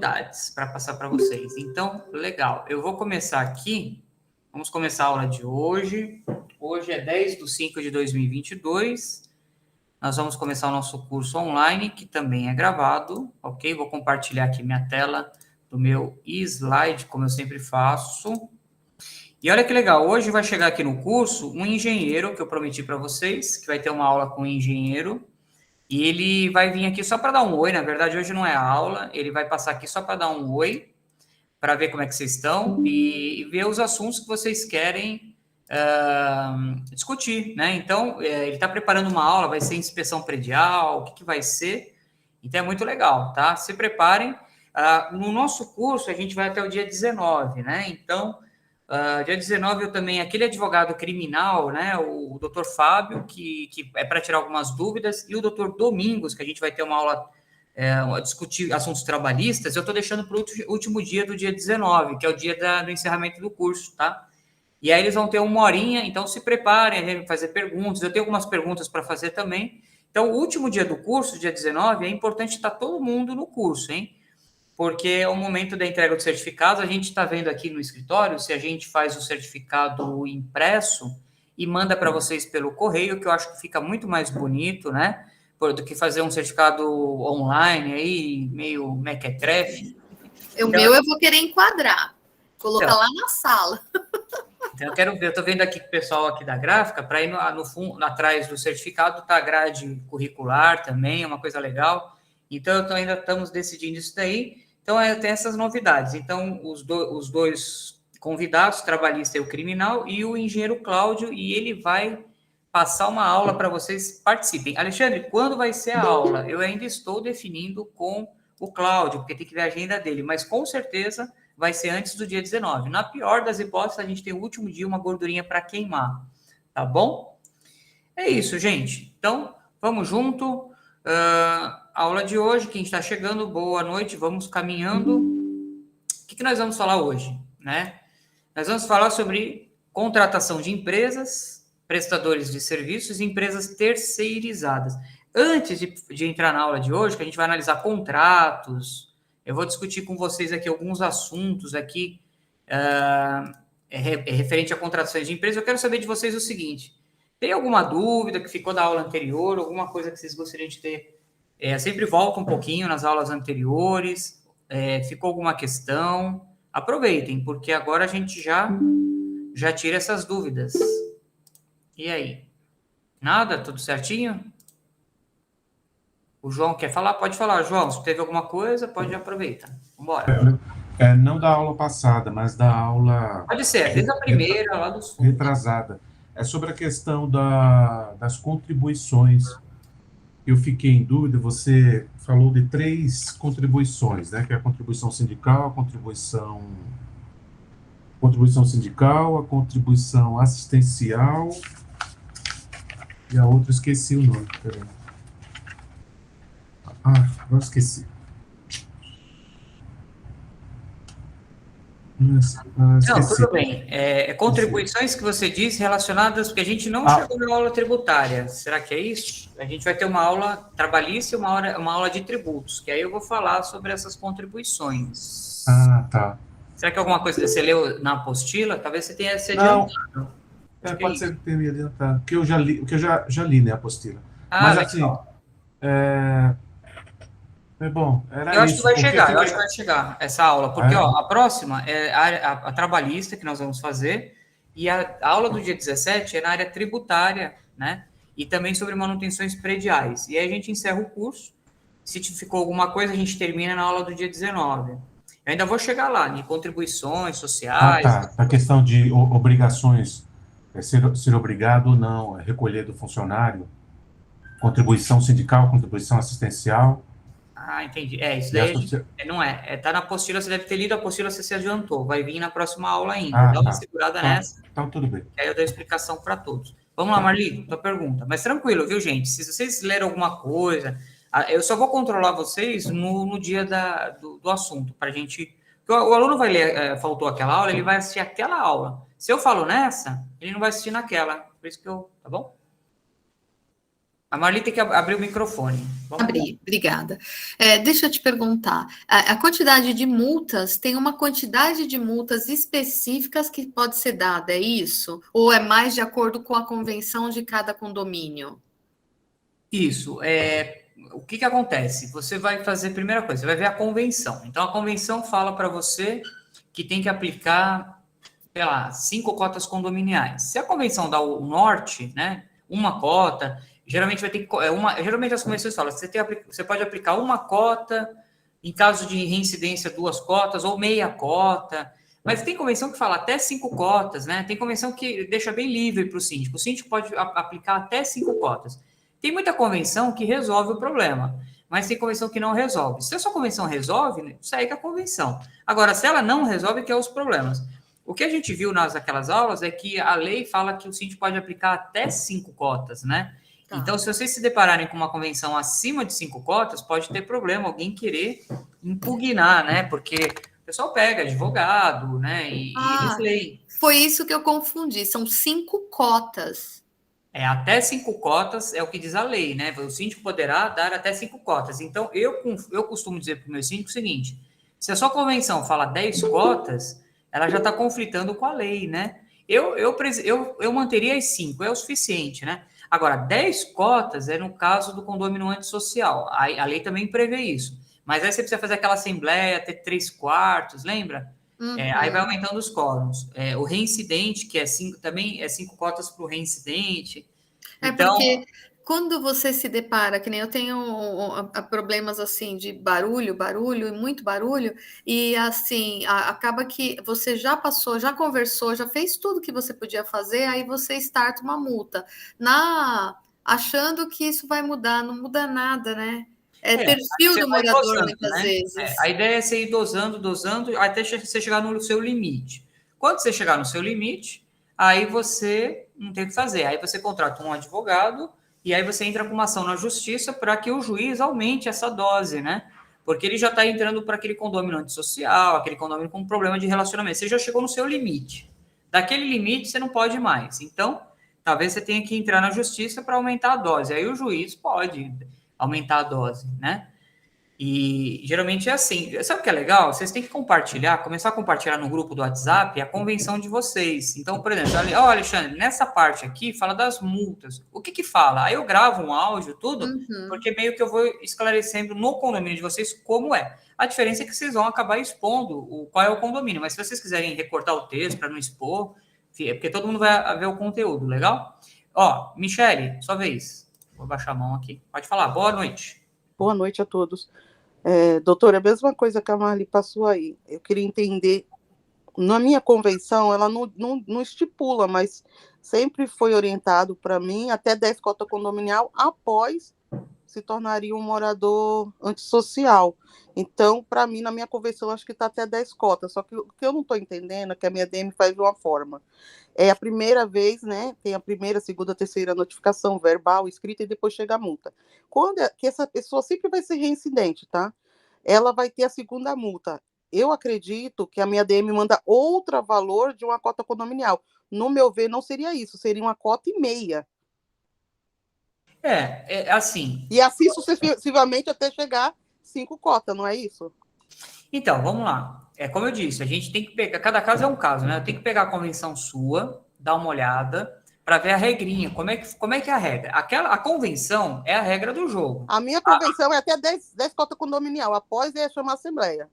para passar para vocês. Então, legal. Eu vou começar aqui. Vamos começar a aula de hoje. Hoje é 10/5/2022. Nós vamos começar o nosso curso online, que também é gravado, ok? Vou compartilhar aqui minha tela do meu slide, como eu sempre faço. E olha que legal, hoje vai chegar aqui no curso um engenheiro, que eu prometi para vocês, que vai ter uma aula com um engenheiro. E ele vai vir aqui só para dar um oi, na verdade hoje não é aula, ele vai passar aqui só para dar um oi, para ver como é que vocês estão e ver os assuntos que vocês querem discutir, né? Então, ele está preparando uma aula, vai ser inspeção predial, o que vai ser, então é muito legal, tá? Se preparem. No nosso curso, a gente vai até o dia 19, né? Então, dia 19 eu também, aquele advogado criminal, né, o doutor Fábio, que é para tirar algumas dúvidas, e o doutor Domingos, que a gente vai ter uma aula discutir assuntos trabalhistas, eu estou deixando para o último dia do dia 19, que é o dia do encerramento do curso, tá? E aí eles vão ter uma horinha, então se preparem a fazer perguntas, eu tenho algumas perguntas para fazer também. Então, o último dia do curso, dia 19, é importante estar todo mundo no curso, hein? Porque é o momento da entrega do certificado, a gente está vendo aqui no escritório se a gente faz o certificado impresso e manda para vocês pelo correio, que eu acho que fica muito mais bonito, né? Do que fazer um certificado online aí, meio mequetrefe. O meu eu vou querer enquadrar, colocar então, lá na sala. Então, eu quero ver, eu estou vendo aqui com o pessoal aqui da gráfica, para ir no fundo, atrás do certificado, tá a grade curricular também, é uma coisa legal. Então, ainda estamos decidindo isso daí. Então, tem essas novidades. Então, os dois convidados, trabalhista e o criminal, e o engenheiro Cláudio, e ele vai passar uma aula para vocês, participem. Alexandre, quando vai ser a aula? Eu ainda estou definindo com o Cláudio, porque tem que ver a agenda dele, mas com certeza vai ser antes do dia 19. Na pior das hipóteses, a gente tem o último dia uma gordurinha para queimar, tá bom? É isso, gente. Então, vamos junto. Aula de hoje, quem está chegando, boa noite, vamos caminhando. O que nós vamos falar hoje, né? Nós vamos falar sobre contratação de empresas, prestadores de serviços e empresas terceirizadas. Antes de entrar na aula de hoje, que a gente vai analisar contratos, eu vou discutir com vocês aqui alguns assuntos aqui referente a contratações de empresas. Eu quero saber de vocês o seguinte: tem alguma dúvida que ficou da aula anterior, alguma coisa que vocês gostariam de ter? Sempre volta um pouquinho nas aulas anteriores, ficou alguma questão? Aproveitem, porque agora a gente já tira essas dúvidas. E aí? Nada? Tudo certinho? O João quer falar? Pode falar, João. Se teve alguma coisa, pode aproveitar. Vamos embora. Não da aula passada, mas da aula... Pode ser, desde a primeira, lá do sul. Retrasada. É sobre a questão das contribuições. Eu fiquei em dúvida, você falou de 3 contribuições, né? Que é a contribuição sindical, a contribuição sindical, a contribuição assistencial e a outra esqueci o nome. Peraí. Agora esqueci. Não, tudo bem. Contribuições que você disse relacionadas, porque a gente não chegou na aula tributária. Será que é isso? A gente vai ter uma aula trabalhista e uma aula de tributos, que aí eu vou falar sobre essas contribuições. Tá. Será que alguma coisa que você leu na apostila? Talvez você tenha se adiantado. Não, pode ser que tenha me adiantado, porque eu já li, né, a apostila. Mas assim, bom, era eu acho isso. Que vai chegar, eu acho que vai chegar essa aula, porque a próxima é a trabalhista que nós vamos fazer, e a aula do dia 17 é na área tributária, né? E também sobre manutenções prediais. E aí a gente encerra o curso. Se ficou alguma coisa, a gente termina na aula do dia 19. Eu ainda vou chegar lá, em contribuições sociais. Tá. A questão de obrigações, ser obrigado ou não a recolher do funcionário, contribuição sindical, contribuição assistencial. Entendi. Isso daí não é. Tá na apostila, você deve ter lido a apostila, você se adiantou. Vai vir na próxima aula ainda. Dá uma segurada nessa. Então, tudo bem. Aí eu dou a explicação para todos. Vamos lá, Marli, tua pergunta. Mas tranquilo, viu, gente? Se vocês leram alguma coisa, eu só vou controlar vocês no dia do assunto, para a gente... O aluno vai ler, faltou aquela aula, ele vai assistir aquela aula. Se eu falo nessa, ele não vai assistir naquela. Por isso que tá bom? A Marli tem que abrir o microfone. Vamos lá. Abri, obrigada. Deixa eu te perguntar, a quantidade de multas, tem uma quantidade de multas específicas que pode ser dada, é isso? Ou é mais de acordo com a convenção de cada condomínio? Isso. O que acontece? Você vai fazer, primeira coisa, você vai ver a convenção. Então, a convenção fala para você que tem que aplicar, sei lá, 5 cotas condominiais. Se a convenção dá o norte, né, uma cota, geralmente vai ter geralmente as convenções falam, você pode aplicar uma cota, em caso de reincidência, 2 cotas, ou meia cota, mas tem convenção que fala até 5 cotas, né? Tem convenção que deixa bem livre para o síndico. O síndico pode aplicar até 5 cotas. Tem muita convenção que resolve o problema, mas tem convenção que não resolve. Se a sua convenção resolve, segue a convenção. Agora, se ela não resolve, que é os problemas. O que a gente viu naquelas aulas é que a lei fala que o síndico pode aplicar até 5 cotas, né? Tá. Então, se vocês se depararem com uma convenção acima de 5 cotas, pode ter problema, alguém querer impugnar, né? Porque o pessoal pega advogado, né? E eles leem. Foi isso que eu confundi, são 5 cotas. Até 5 cotas é o que diz a lei, né? O síndico poderá dar até 5 cotas. Então, eu costumo dizer para o meu síndico o seguinte: se a sua convenção fala 10 cotas, ela já está conflitando com a lei, né? Eu manteria as 5, é o suficiente, né? Agora, 10 cotas é no caso do condomínio antissocial. A lei também prevê isso. Mas aí você precisa fazer aquela assembleia, ter 3/4, lembra? Uhum. Aí vai aumentando os quóruns. O reincidente, que também é 5 cotas para o reincidente. Então, porque quando você se depara, que nem eu tenho problemas assim de barulho e muito barulho, e assim, acaba que você já passou, já conversou, já fez tudo que você podia fazer, aí você starta uma multa. Achando que isso vai mudar, não muda nada, né? Perfil do morador, dosando, muitas né? vezes. A ideia é você ir dosando, até você chegar no seu limite. Quando você chegar no seu limite, aí você não tem o que fazer. Aí você contrata um advogado e aí você entra com uma ação na justiça para que o juiz aumente essa dose, né? Porque ele já está entrando para aquele condomínio antissocial, aquele condomínio com problema de relacionamento. Você já chegou no seu limite. Daquele limite, você não pode mais. Então, talvez você tenha que entrar na justiça para aumentar a dose. Aí o juiz pode aumentar a dose, né? E geralmente é assim. Sabe o que é legal? Vocês têm que começar a compartilhar no grupo do WhatsApp a convenção de vocês. Então, por exemplo, Alexandre, nessa parte aqui fala das multas. O que fala? Aí eu gravo um áudio, tudo, porque meio que eu vou esclarecendo no condomínio de vocês como é. A diferença é que vocês vão acabar expondo qual é o condomínio. Mas se vocês quiserem recortar o texto para não expor, é porque todo mundo vai ver o conteúdo, legal? Michele, sua vez. Vou baixar a mão aqui. Pode falar. Boa noite. Boa noite a todos. Doutora, a mesma coisa que a Marli passou aí. Eu queria entender, na minha convenção, ela não estipula, mas sempre foi orientado para mim até 10 cotas condominial após se tornaria um morador antissocial. Então, para mim, na minha convenção, acho que está até 10 cotas. Só que o que eu não estou entendendo é que a minha DM faz de uma forma. É a primeira vez, né? Tem a primeira, segunda, terceira notificação verbal, escrita, e depois chega a multa. Que essa pessoa sempre vai ser reincidente, tá? Ela vai ter a segunda multa. Eu acredito que a minha DM manda outro valor de uma cota condominial. No meu ver, não seria isso, seria uma cota e meia. Assim. E assim sucessivamente até chegar 5 cotas, não é isso? Então, vamos lá. Como eu disse, a gente tem que pegar, cada caso é um caso, né? Eu tenho que pegar a convenção sua, dar uma olhada, para ver a regrinha, como é que é a regra. A convenção é a regra do jogo. A minha convenção é até 10 cotas condominial, após é chamar a assembleia.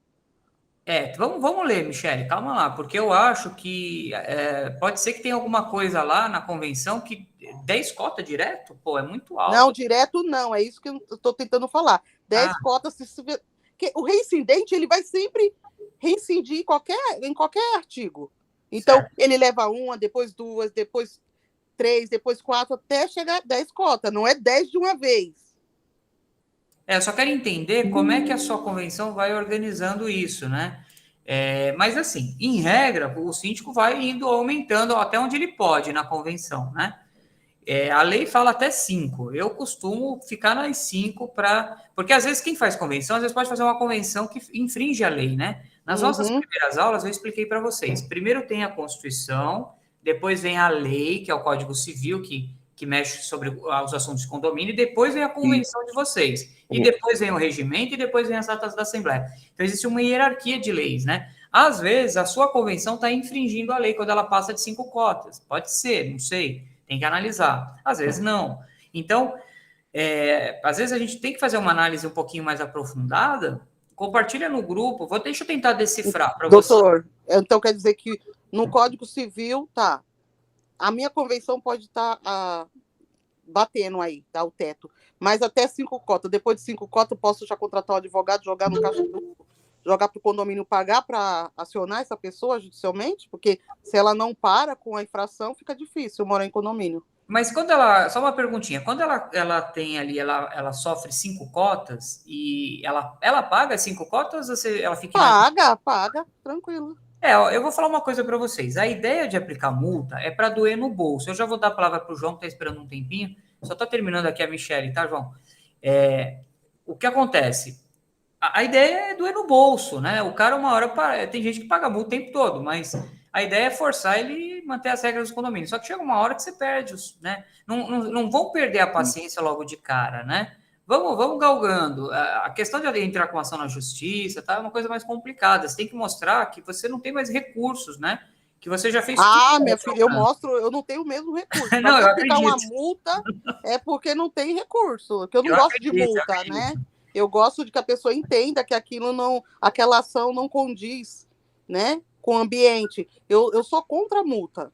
Vamos ler, Michele, calma lá, porque eu acho que pode ser que tenha alguma coisa lá na convenção que 10 cotas direto, pô, é muito alto. Não, direto não, é isso que eu estou tentando falar. 10 cotas, porque o reincidente, ele vai sempre reincidir em qualquer artigo. Então, certo. Ele leva uma, depois 2, depois 3, depois 4, até chegar a 10 cotas, não é 10 de uma vez. Eu só quero entender como é que a sua convenção vai organizando isso, né? Mas, assim, em regra, o síndico vai indo aumentando até onde ele pode na convenção, né? A lei fala até 5. Eu costumo ficar nas 5 porque, às vezes, quem faz convenção, às vezes pode fazer uma convenção que infringe a lei, né? Nas nossas primeiras aulas, eu expliquei para vocês. Primeiro tem a Constituição, depois vem a lei, que é o Código Civil, que que mexe sobre os assuntos de condomínio, e depois vem a convenção de vocês, e depois vem o regimento, e depois vem as atas da Assembleia. Então, existe uma hierarquia de leis, né? Às vezes, a sua convenção está infringindo a lei quando ela passa de 5 cotas. Pode ser, não sei, tem que analisar. Às vezes, não. Então, às vezes a gente tem que fazer uma análise um pouquinho mais aprofundada. Compartilha no grupo. Deixa eu tentar decifrar para você. Doutor, então quer dizer que no Código Civil, tá, a minha convenção pode estar batendo aí, tá, o teto, mas até 5 cotas. Depois de 5 cotas, eu posso já contratar um advogado, jogar no caixa jogar para o condomínio pagar para acionar essa pessoa judicialmente? Porque se ela não para com a infração, fica difícil morar em condomínio. Mas quando ela, só uma perguntinha, quando ela tem ali, ela sofre 5 cotas e ela paga 5 cotas ou ela fica... Paga, tranquilo. Eu vou falar uma coisa para vocês. A ideia de aplicar multa é para doer no bolso. Eu já vou dar a palavra para o João, que está esperando um tempinho. Só estou terminando aqui a Michele, tá, João? O que acontece? A ideia é doer no bolso, né? O cara, uma hora, tem gente que paga multa o tempo todo, mas a ideia é forçar ele manter as regras dos condomínios. Só que chega uma hora que você perde, né? Não vão perder a paciência logo de cara, né? Vamos galgando. A questão de entrar com ação na justiça é uma coisa mais complicada. Você tem que mostrar que você não tem mais recursos, né? Que você já fez tudo. Minha filha, eu mostro, eu não tenho o mesmo recurso. Não, eu aplicar acredito. uma multa é porque não tem recurso. Porque eu não gosto de multa, né? Eu gosto de que a pessoa entenda que aquela ação não condiz, né, com o ambiente. Eu sou contra a multa.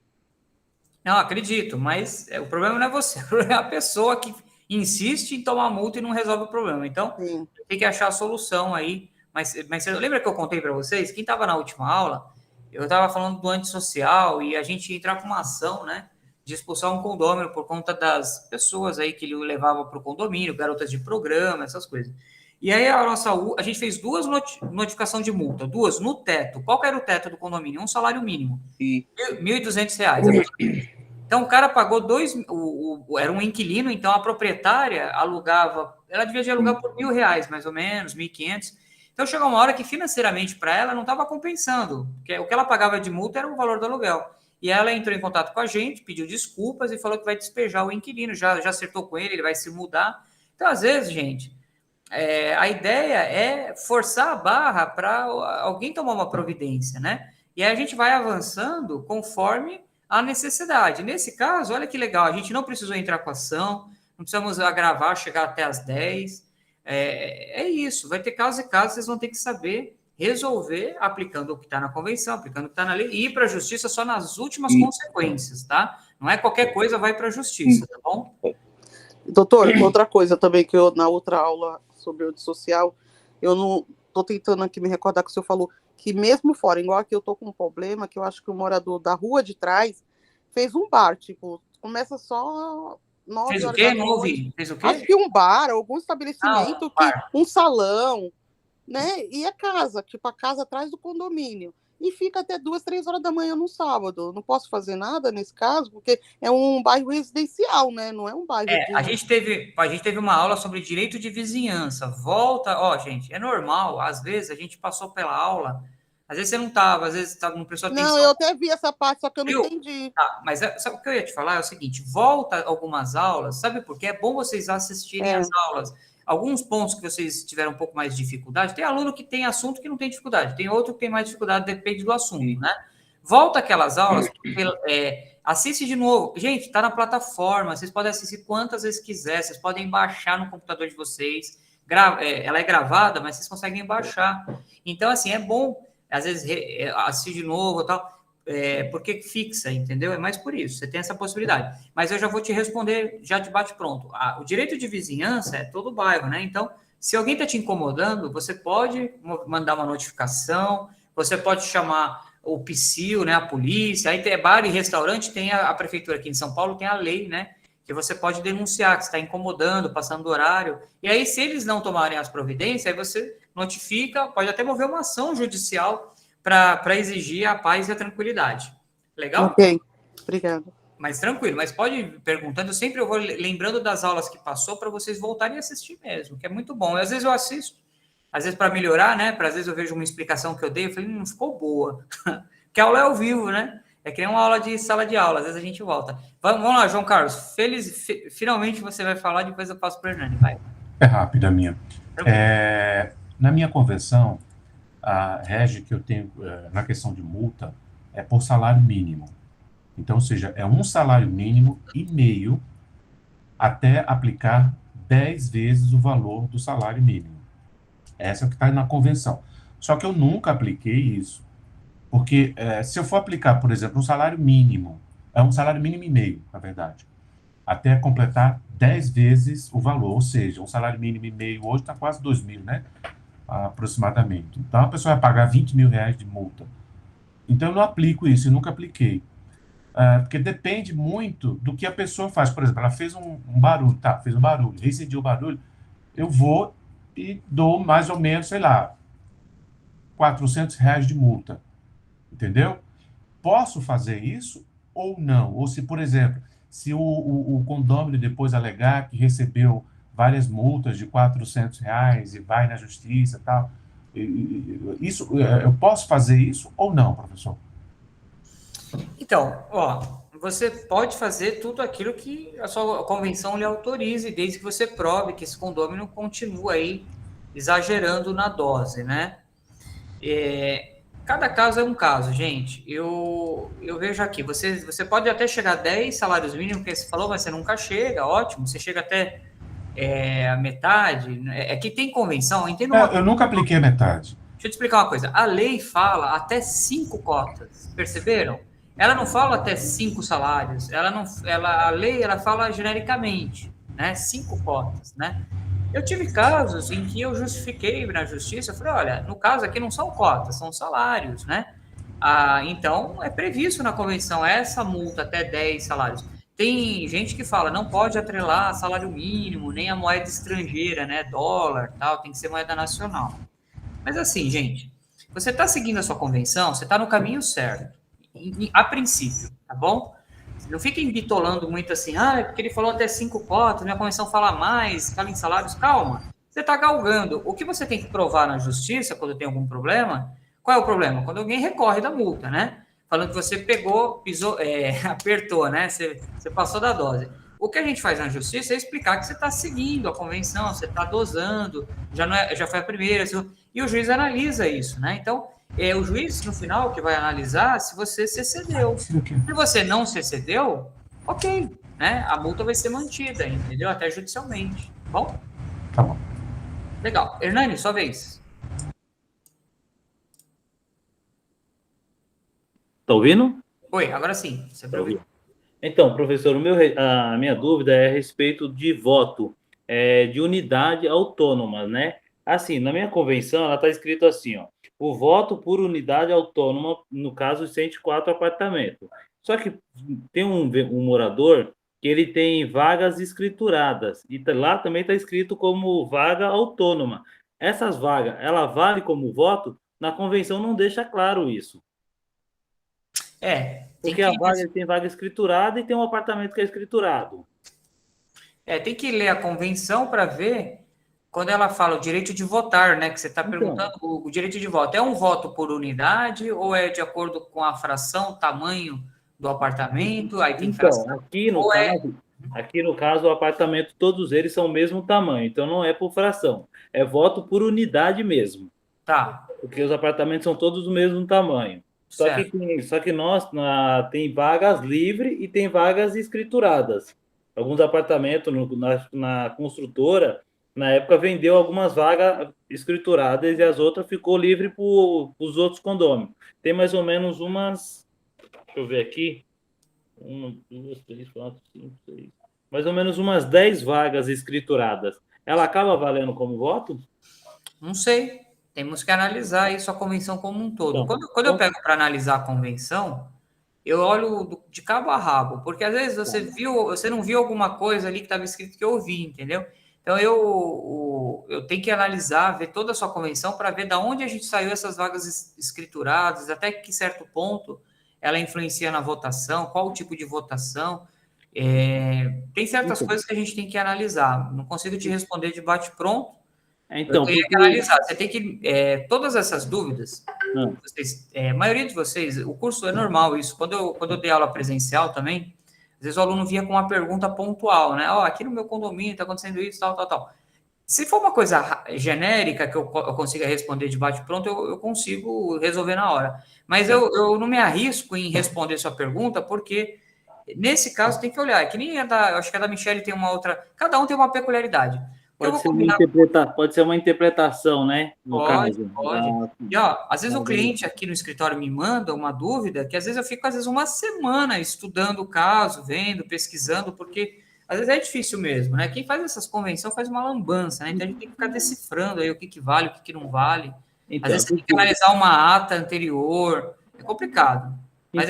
Não, acredito, mas o problema não é você, o problema é a pessoa que insiste em tomar multa e não resolve o problema. Então, Sim. Tem que achar a solução aí. Mas lembra que eu contei para vocês? Quem estava na última aula, eu estava falando do antissocial e a gente ia entrar com uma ação, né, de expulsar um condômino por conta das pessoas aí que ele levava para o condomínio, garotas de programa, essas coisas. E aí a gente fez 2 notificações de multa, 2 no teto. Qual que era o teto do condomínio? Um salário mínimo. R$ 1.200. Então o cara pagou era um inquilino, então a proprietária alugava, ela devia de alugar por R$1.000, mais ou menos, 1.500. Então chegou uma hora que financeiramente para ela não estava compensando, porque o que ela pagava de multa era o valor do aluguel. E ela entrou em contato com a gente, pediu desculpas e falou que vai despejar o inquilino, já acertou com ele vai se mudar. Então, às vezes, gente, a ideia é forçar a barra para alguém tomar uma providência, né? E aí a gente vai avançando conforme a necessidade. Nesse caso, olha que legal, a gente não precisou entrar com ação, não precisamos agravar, chegar até as 10. É isso, vai ter casos e casos, vocês vão ter que saber resolver aplicando o que está na convenção, aplicando o que está na lei, e ir para a justiça só nas últimas consequências, tá? Não é qualquer coisa, vai para a justiça, tá bom? Doutor, outra coisa também que na outra aula sobre o antissocial, eu não estou tentando aqui me recordar que o senhor falou que mesmo fora, igual aqui eu estou com um problema, que eu acho que o morador da rua de trás fez um bar, tipo, começa só 9 Fez o horas quê? da Não noite. ouvi. Fez o quê? Acho que um bar, algum estabelecimento, um salão, né? E a casa, tipo, a casa atrás do condomínio. E fica até 2, 3 horas da manhã no sábado. Não posso fazer nada nesse caso, porque é um bairro residencial, né? Não é um bairro a gente teve uma aula sobre direito de vizinhança. Gente, é normal. Às vezes a gente passou pela aula, às vezes você não estava, às vezes não prestou atenção. Não, eu até vi essa parte, só que eu não entendi. Mas sabe o que eu ia te falar? É o seguinte, volta algumas aulas, sabe por quê? É bom vocês assistirem as aulas. Alguns pontos que vocês tiveram um pouco mais de dificuldade, tem aluno que tem assunto que não tem dificuldade, tem outro que tem mais dificuldade, depende do assunto, né? Volta aquelas aulas, assiste de novo. Gente, está na plataforma, vocês podem assistir quantas vezes quiser, vocês podem baixar no computador de vocês, ela é gravada, mas vocês conseguem baixar. Então, assim, é bom, às vezes, assistir de novo e tal, porque fixa, entendeu? É mais por isso, você tem essa possibilidade. Mas eu já vou te responder, já de bate pronto. O direito de vizinhança é todo o bairro, né? Então, se alguém está te incomodando, você pode mandar uma notificação, você pode chamar o PSIL, né, a polícia, aí tem bar e restaurante, tem a prefeitura aqui em São Paulo, tem a lei, né, que você pode denunciar, que está incomodando, passando do horário, e aí se eles não tomarem as providências, aí você notifica, pode até mover uma ação judicial para exigir a paz e a tranquilidade. Legal? Ok, obrigado. Mas tranquilo, mas pode ir perguntando, sempre eu vou lembrando das aulas que passou para vocês voltarem a assistir mesmo, que é muito bom. Às vezes eu assisto, às vezes para melhorar, né? Às vezes eu vejo uma explicação que eu dei, eu falei, não ficou boa. Porque a aula é ao vivo, né? É que nem uma aula de sala de aula, às vezes a gente volta. Vamos lá, João Carlos. Finalmente você vai falar, depois eu passo para o Hernani. Vai. É rápida a minha. Na minha convenção, a rege que eu tenho na questão de multa é por salário mínimo. Então, ou seja, é um salário mínimo e meio até aplicar 10 vezes o valor do salário mínimo. Essa é o que está na convenção. Só que eu nunca apliquei isso. Porque se eu for aplicar, por exemplo, um salário mínimo, é um salário mínimo e meio, na verdade, até completar 10 vezes o valor, ou seja, um salário mínimo e meio hoje está quase 2 mil, né? Aproximadamente. Então, a pessoa vai pagar 20 mil reais de multa. Então, eu não aplico isso, eu nunca apliquei. Porque depende muito do que a pessoa faz. Por exemplo, ela fez um barulho, tá, fez um barulho, reincidiu o barulho, eu vou e dou mais ou menos, sei lá, 400 reais de multa. Entendeu? Posso fazer isso ou não? Ou se, por exemplo, se o condômino depois alegar que recebeu várias multas de 400 reais e vai na justiça e tal, isso, eu posso fazer isso ou não, professor? Então, você pode fazer tudo aquilo que a sua convenção lhe autorize, desde que você prove que esse condômino continua aí exagerando na dose, né? Cada caso é um caso, gente. Eu vejo aqui, você pode até chegar a 10 salários mínimos, que você falou, mas você nunca chega, ótimo, você chega até a metade. É que tem convenção, entendo. Eu nunca apliquei a metade. Deixa eu te explicar uma coisa. A lei fala até 5 cotas, perceberam? Ela não fala até 5 salários, a lei fala genericamente, né? 5 cotas, né? Eu tive casos em que eu justifiquei na justiça, eu falei, olha, no caso aqui não são cotas, são salários, né? Então, é previsto na convenção essa multa até 10 salários. Tem gente que fala, não pode atrelar salário mínimo, nem a moeda estrangeira, né? Dólar, tal, tem que ser moeda nacional. Mas assim, gente, você está seguindo a sua convenção, você está no caminho certo, a princípio, tá bom? Não fiquem bitolando muito assim, porque ele falou até 5 cotas, minha convenção fala mais, fala em salários, calma. Você está galgando. O que você tem que provar na justiça, quando tem algum problema, qual é o problema? Quando alguém recorre da multa, né? Falando que você pegou, pisou, apertou, né? Você passou da dose. O que a gente faz na justiça é explicar que você está seguindo a convenção, você está dosando, já foi a primeira, e o juiz analisa isso, né? Então, o juiz, no final, que vai analisar se você se excedeu. Se você não se excedeu, ok, né? A multa vai ser mantida, entendeu? Até judicialmente, tá bom? Tá bom. Legal. Hernani, sua vez. Tá ouvindo? Oi, agora sim. Você tá ouvindo? Então, professor, a minha dúvida é a respeito de voto de unidade autônoma, né? Assim, na minha convenção, ela está escrito assim, ó, o voto por unidade autônoma, no caso, 104 apartamentos. Só que tem um morador que ele tem vagas escrituradas, e lá também está escrito como vaga autônoma. Essas vagas, ela vale como voto? Na convenção não deixa claro isso. Porque tem vaga escriturada e tem um apartamento que é escriturado. Tem que ler a convenção para ver quando ela fala o direito de votar, né? Que você está perguntando, o direito de voto é um voto por unidade ou é de acordo com a fração, tamanho do apartamento? Aí tem fração. Aqui no caso, o apartamento, todos eles são o mesmo tamanho, então não é por fração, é voto por unidade mesmo. Tá. Porque os apartamentos são todos do mesmo tamanho. Só que nós tem vagas livres e tem vagas escrituradas. Alguns apartamentos na construtora, na época, vendeu algumas vagas escrituradas e as outras ficou livre para os outros condôminos. Tem mais ou menos umas... Deixa eu ver aqui. 1, 2, 3, 4, 5, 6... Mais ou menos umas 10 vagas escrituradas. Ela acaba valendo como voto? Não sei. Temos que analisar isso, a convenção como um todo. Quando eu pego para analisar a convenção, eu olho de cabo a rabo, porque às vezes você não viu alguma coisa ali que estava escrito que eu vi, entendeu? Então eu tenho que analisar, ver toda a sua convenção para ver de onde a gente saiu essas vagas escrituradas, até que certo ponto ela influencia na votação, qual o tipo de votação. Tem certas coisas que a gente tem que analisar. Não consigo te responder de bate-pronto. Então, Eu teria que analisar. Você tem que... todas essas dúvidas, a maioria de vocês, o curso é normal isso. Quando eu dei aula presencial também, às vezes o aluno vinha com uma pergunta pontual, né? Aqui no meu condomínio está acontecendo isso, tal. Se for uma coisa genérica que eu consiga responder de bate-pronto, eu consigo resolver na hora. Mas eu não me arrisco em responder sua pergunta, porque nesse caso tem que olhar. Que nem eu acho que a da Michelle tem uma outra... Cada um tem uma peculiaridade. Pode ser uma interpretação, né? No caso. Pode. E, às vezes o cliente aqui no escritório me manda uma dúvida que às vezes eu fico, uma semana estudando o caso, vendo, pesquisando, porque às vezes é difícil mesmo, né? Quem faz essas convenções faz uma lambança, né? Então a gente tem que ficar decifrando aí o que vale, o que não vale. Às vezes você tem que analisar uma ata anterior. É complicado. Mas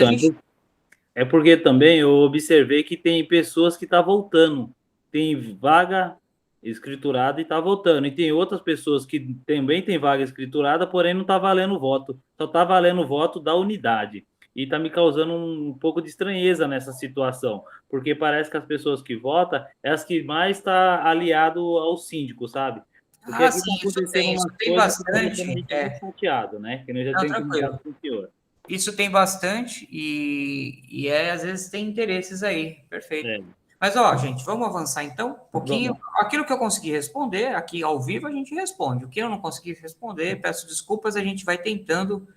é porque também eu observei que tem pessoas que estão voltando. Tem vaga escriturada e está voltando. E tem outras pessoas que também tem vaga escriturada, porém não está valendo o voto. Só está valendo o voto da unidade. E está me causando um pouco de estranheza nessa situação, porque parece que as pessoas que votam é as que mais está aliado ao síndico, sabe? Porque aqui sim, isso tem bastante. Chateado, né? Que nós já temos comunicado com o senhor. Isso tem bastante e às vezes tem interesses aí. Perfeito. Mas, gente, vamos avançar então um pouquinho. Aquilo que eu consegui responder, aqui ao vivo, a gente responde. O que eu não consegui responder, peço desculpas, a gente vai tentando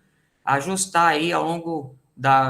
ajustar aí ao longo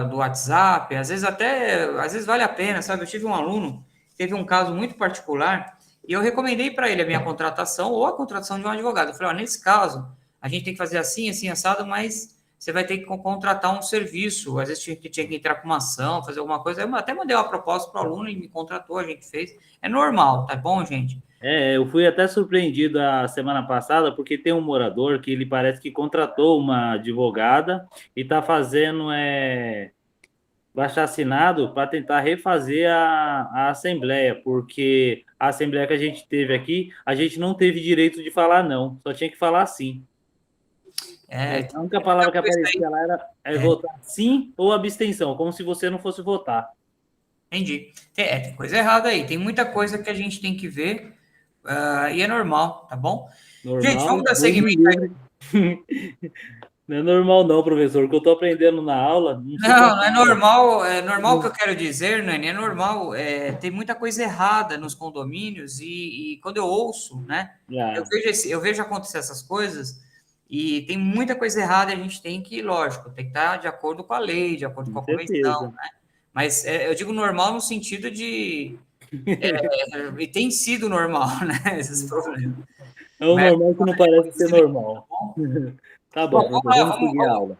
do WhatsApp. Às vezes vale a pena, sabe? Eu tive um aluno, teve um caso muito particular, e eu recomendei para ele a minha contratação ou a contratação de um advogado. Eu falei, nesse caso, a gente tem que fazer assim, assado, mas você vai ter que contratar um serviço, às vezes tinha que entrar com uma ação, fazer alguma coisa. Eu até mandei uma proposta para o aluno, ele me contratou, a gente fez. É normal, tá bom, gente? Eu fui até surpreendido a semana passada, porque tem um morador que ele parece que contratou uma advogada e está fazendo baixo-assinado para tentar refazer a Assembleia, porque a Assembleia que a gente teve aqui, a gente não teve direito de falar não, só tinha que falar sim. A única palavra que aparecia lá era votar sim ou abstenção, como se você não fosse votar. Entendi. Tem coisa errada aí, tem muita coisa que a gente tem que ver, e é normal, tá bom? Normal, gente, vamos dar seguimento aí. Não é normal não, professor, o que eu estou aprendendo na aula... Não é normal, o que eu quero dizer, Nani, é normal, tem muita coisa errada nos condomínios e quando eu ouço, né, eu vejo acontecer essas coisas e tem muita coisa errada e a gente tem que, lógico, tem que estar de acordo com a lei, de acordo com a convenção, né? Mas eu digo normal no sentido de... e tem sido normal, né, esses problemas. É o normal que não parece ser normal. Tá bom, vamos seguir a aula.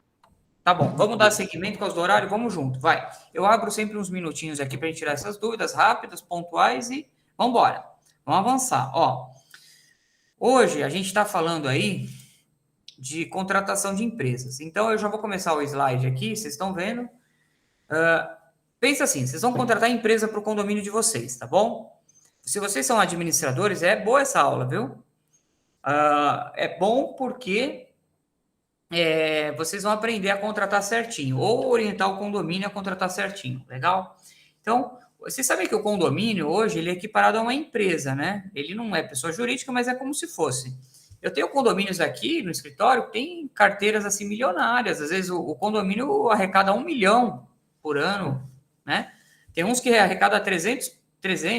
Tá bom, vamos dar seguimento com os do horário, vamos junto, vai. Eu abro sempre uns minutinhos aqui para a gente tirar essas dúvidas rápidas, pontuais e vamos embora. Vamos avançar. Hoje a gente está falando aí de contratação de empresas. Então, eu já vou começar o slide aqui, vocês estão vendo. Pensa assim, vocês vão contratar empresa para o condomínio de vocês, tá bom? Se vocês são administradores, é boa essa aula, viu? É bom porque vocês vão aprender a contratar certinho, ou orientar o condomínio a contratar certinho, legal? Então, vocês sabem que o condomínio hoje, ele é equiparado a uma empresa, né? Ele não é pessoa jurídica, mas é como se fosse. Eu tenho condomínios aqui no escritório que tem carteiras assim milionárias. Às vezes o condomínio arrecada 1 milhão por ano, né? Tem uns que arrecada 300,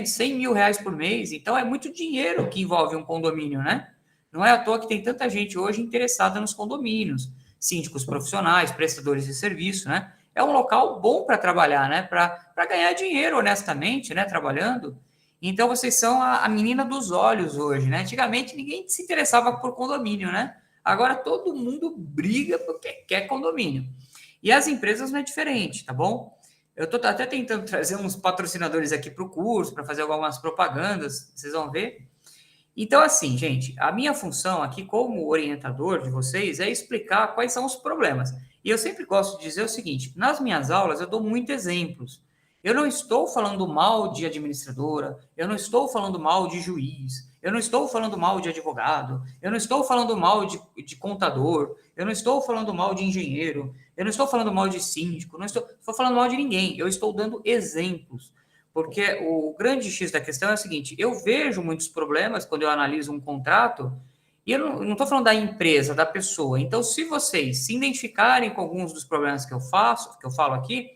100 mil reais por mês. Então é muito dinheiro que envolve um condomínio, né? Não é à toa que tem tanta gente hoje interessada nos condomínios, síndicos profissionais, prestadores de serviço, né? É um local bom para trabalhar, né? Para ganhar dinheiro honestamente, né? Trabalhando. Então, vocês são a menina dos olhos hoje, né? Antigamente, ninguém se interessava por condomínio, né? Agora, todo mundo briga porque quer condomínio. E as empresas não é diferente, tá bom? Eu estou até tentando trazer uns patrocinadores aqui para o curso, para fazer algumas propagandas, vocês vão ver. Então, assim, gente, a minha função aqui como orientador de vocês é explicar quais são os problemas. E eu sempre gosto de dizer o seguinte, nas minhas aulas eu dou muitos exemplos. Eu não estou falando mal de administradora, eu não estou falando mal de juiz, eu não estou falando mal de advogado, eu não estou falando mal de contador, eu não estou falando mal de engenheiro, eu não estou falando mal de síndico, não estou falando mal de ninguém, eu estou dando exemplos. Porque o grande X da questão é o seguinte, eu vejo muitos problemas quando eu analiso um contrato E eu não estou falando da empresa, da pessoa. Então, se vocês se identificarem com alguns dos problemas que eu falo aqui,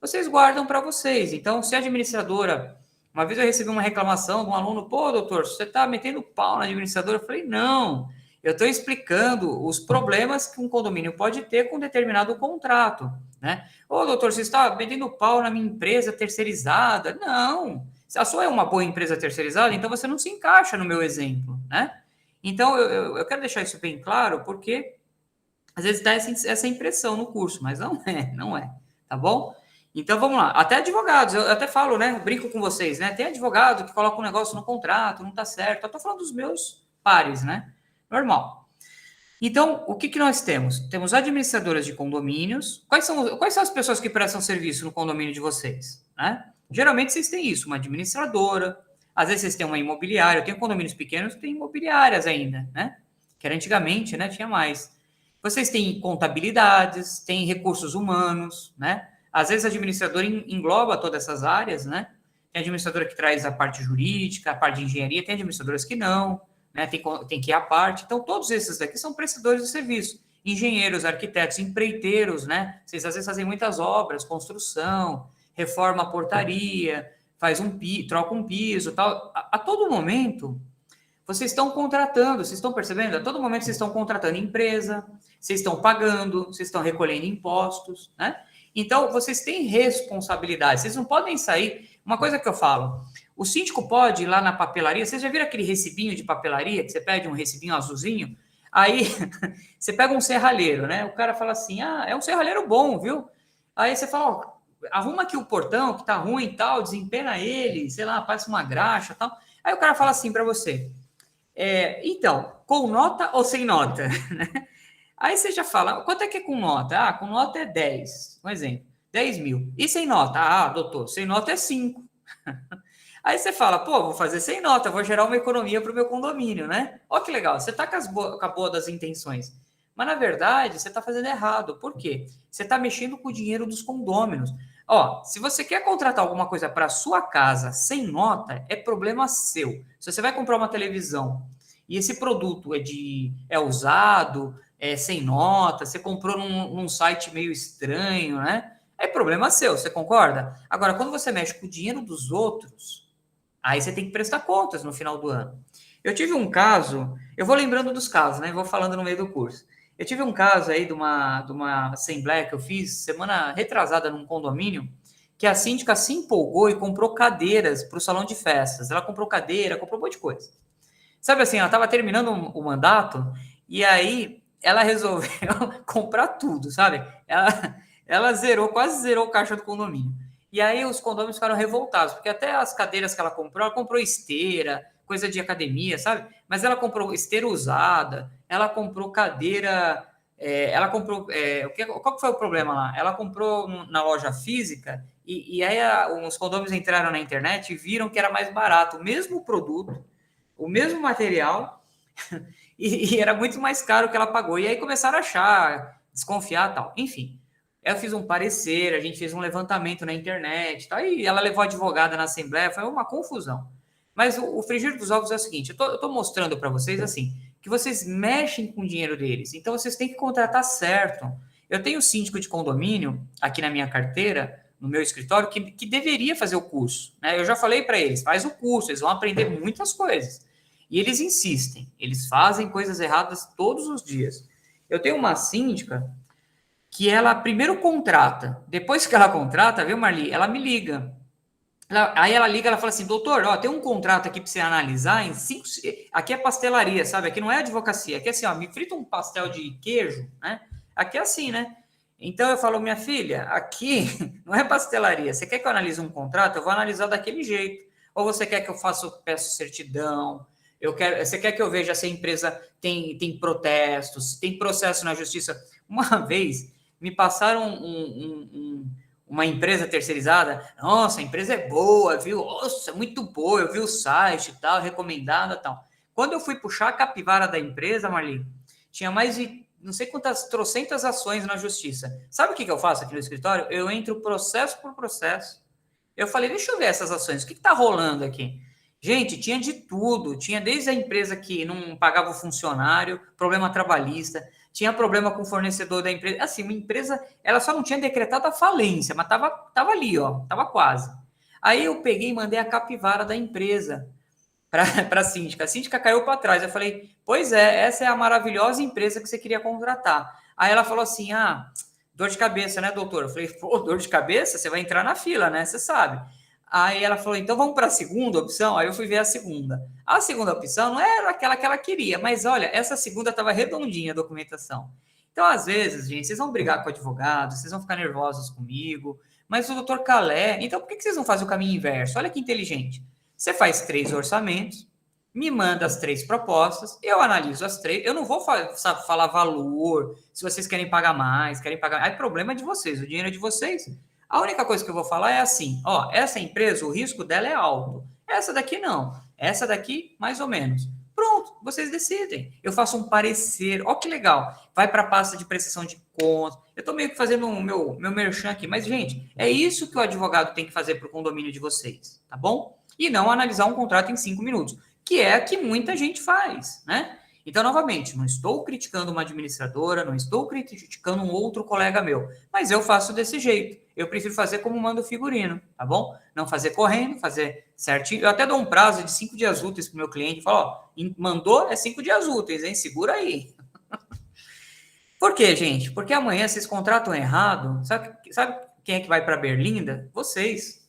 vocês guardam para vocês. Então, se a administradora... Uma vez eu recebi uma reclamação de um aluno, pô, doutor, você está metendo pau na administradora? Eu falei, não, eu estou explicando os problemas que um condomínio pode ter com determinado contrato, né? Ô, doutor, você está metendo pau na minha empresa terceirizada? Não, se a sua é uma boa empresa terceirizada, então você não se encaixa no meu exemplo, né? Então, eu quero deixar isso bem claro, porque às vezes dá essa impressão no curso, mas não é, tá bom? Então, vamos lá. Até advogados, eu até falo, né? Brinco com vocês, né? Tem advogado que coloca um negócio no contrato, não tá certo. Eu tô falando dos meus pares, né? Normal. Então, o que nós temos? Temos administradoras de condomínios. Quais são as pessoas que prestam serviço no condomínio de vocês, né? Geralmente, vocês têm isso, uma administradora. Às vezes, vocês têm uma imobiliária. Eu tenho condomínios pequenos que têm imobiliárias ainda, né? Que era antigamente, né? Tinha mais. Vocês têm contabilidades, têm recursos humanos, né? Às vezes, a administradora engloba todas essas áreas, né? Tem administradora que traz a parte jurídica, a parte de engenharia, tem administradoras que não, né? Tem que ir à parte. Então, todos esses daqui são prestadores de serviço. Engenheiros, arquitetos, empreiteiros, né? Vocês, às vezes, fazem muitas obras, construção, reforma a portaria, troca um piso, tal. A todo momento, vocês estão contratando, vocês estão percebendo? A todo momento, vocês estão contratando empresa, vocês estão pagando, vocês estão recolhendo impostos, né? Então, vocês têm responsabilidade. Vocês não podem sair... Uma coisa que eu falo, o síndico pode ir lá na papelaria... Vocês já viram aquele recibinho de papelaria, que você pede um recibinho azulzinho? Aí, você pega um serralheiro, né? O cara fala assim, é um serralheiro bom, viu? Aí você fala, ó, arruma aqui o portão, que tá ruim e tal, desempena ele, sei lá, passa uma graxa e tal. Aí o cara fala assim para você, então, com nota ou sem nota? Aí você já fala, quanto é que é com nota? Com nota é 10, um exemplo, 10 mil. E sem nota? Doutor, sem nota é 5. Aí você fala, pô, vou fazer sem nota, vou gerar uma economia para o meu condomínio, né? Ó que legal, você está com a boa das intenções. Mas, na verdade, você está fazendo errado. Por quê? Você está mexendo com o dinheiro dos condôminos. Ó, se você quer contratar alguma coisa para sua casa sem nota, é problema seu. Se você vai comprar uma televisão e esse produto é usado... sem nota, você comprou num site meio estranho, né? É problema seu, você concorda? Agora, quando você mexe com o dinheiro dos outros, aí você tem que prestar contas no final do ano. Eu tive um caso, eu vou lembrando dos casos, né? Vou falando no meio do curso. Eu tive um caso aí de uma assembleia que eu fiz semana retrasada num condomínio, que a síndica se empolgou e comprou cadeiras para o salão de festas. Ela comprou cadeira, comprou um monte de coisa. Sabe assim, ela estava terminando o mandato e aí ela resolveu comprar tudo, sabe? Ela quase zerou o caixa do condomínio. E aí os condomínios ficaram revoltados, porque até as cadeiras que ela comprou esteira, coisa de academia, sabe? Mas ela comprou esteira usada, ela comprou cadeira... qual que foi o problema lá? Ela comprou na loja física e aí os condomínios entraram na internet e viram que era mais barato o mesmo produto, o mesmo material... E era muito mais caro que ela pagou. E aí começaram a achar, desconfiar e tal. Enfim, eu fiz um parecer, a gente fez um levantamento na internet, tal, e ela levou a advogada na Assembleia, foi uma confusão. Mas o frigir dos ovos é o seguinte, eu tô mostrando para vocês assim, que vocês mexem com o dinheiro deles, então vocês têm que contratar certo. Eu tenho síndico de condomínio aqui na minha carteira, no meu escritório, que deveria fazer o curso, né? Eu já falei para eles, faz o curso, eles vão aprender muitas coisas. E eles insistem, eles fazem coisas erradas todos os dias. Eu tenho uma síndica que ela primeiro contrata, depois que ela contrata, viu, Marli? Ela me liga. Aí ela liga, ela fala assim, doutor, ó, tem um contrato aqui para você analisar, aqui é pastelaria, sabe? Aqui não é advocacia, aqui é assim, ó, me frita um pastel de queijo, né? Aqui é assim, né? Então eu falo, minha filha, aqui não é pastelaria, você quer que eu analise um contrato? Eu vou analisar daquele jeito. Ou você quer que eu peço certidão? Você quer que eu veja se a empresa tem protestos, se tem processo na justiça? Uma vez, me passaram uma empresa terceirizada. Nossa, a empresa é boa, viu? Nossa, muito boa, eu vi o site e tal, recomendada e tal. Quando eu fui puxar a capivara da empresa, Marli, tinha mais de não sei quantas trocentas ações na justiça. Sabe o que eu faço aqui no escritório? Eu entro processo por processo. Eu falei, deixa eu ver essas ações, o que está rolando aqui? Gente, tinha de tudo. Tinha desde a empresa que não pagava o funcionário, problema trabalhista, tinha problema com o fornecedor da empresa. Assim, uma empresa, ela só não tinha decretado a falência, mas tava ali, ó, tava quase. Aí eu peguei e mandei a capivara da empresa para a síndica. A síndica caiu para trás. Eu falei, pois é, essa é a maravilhosa empresa que você queria contratar. Aí ela falou assim, dor de cabeça, né, doutor? Eu falei, pô, dor de cabeça? Você vai entrar na fila, né? Você sabe. Aí ela falou, então vamos para a segunda opção? Aí eu fui ver a segunda. A segunda opção não era aquela que ela queria, mas olha, essa segunda estava redondinha a documentação. Então, às vezes, gente, vocês vão brigar com o advogado, vocês vão ficar nervosos comigo, mas o doutor Calé, então por que vocês não fazem o caminho inverso? Olha que inteligente. Você faz 3 orçamentos, me manda as 3 propostas, eu analiso as 3, eu não vou falar valor, se vocês querem pagar mais, aí problema é de vocês, o dinheiro é de vocês. A única coisa que eu vou falar é assim, ó, essa empresa, o risco dela é alto, essa daqui não, essa daqui mais ou menos. Pronto, vocês decidem. Eu faço um parecer, ó que legal, vai para a pasta de prestação de contas, eu estou meio que fazendo o meu merchan aqui, mas gente, é isso que o advogado tem que fazer para o condomínio de vocês, tá bom? E não analisar um contrato em 5 minutos, que é a que muita gente faz, né? Então, novamente, não estou criticando uma administradora, não estou criticando um outro colega meu, mas eu faço desse jeito. Eu prefiro fazer como manda o figurino, tá bom? Não fazer correndo, fazer certinho. Eu até dou um prazo de 5 dias úteis para o meu cliente, falo, ó, mandou é 5 dias úteis, hein? Segura aí. Por quê, gente? Porque amanhã vocês contratam errado, sabe quem é que vai para Berlinda? Vocês.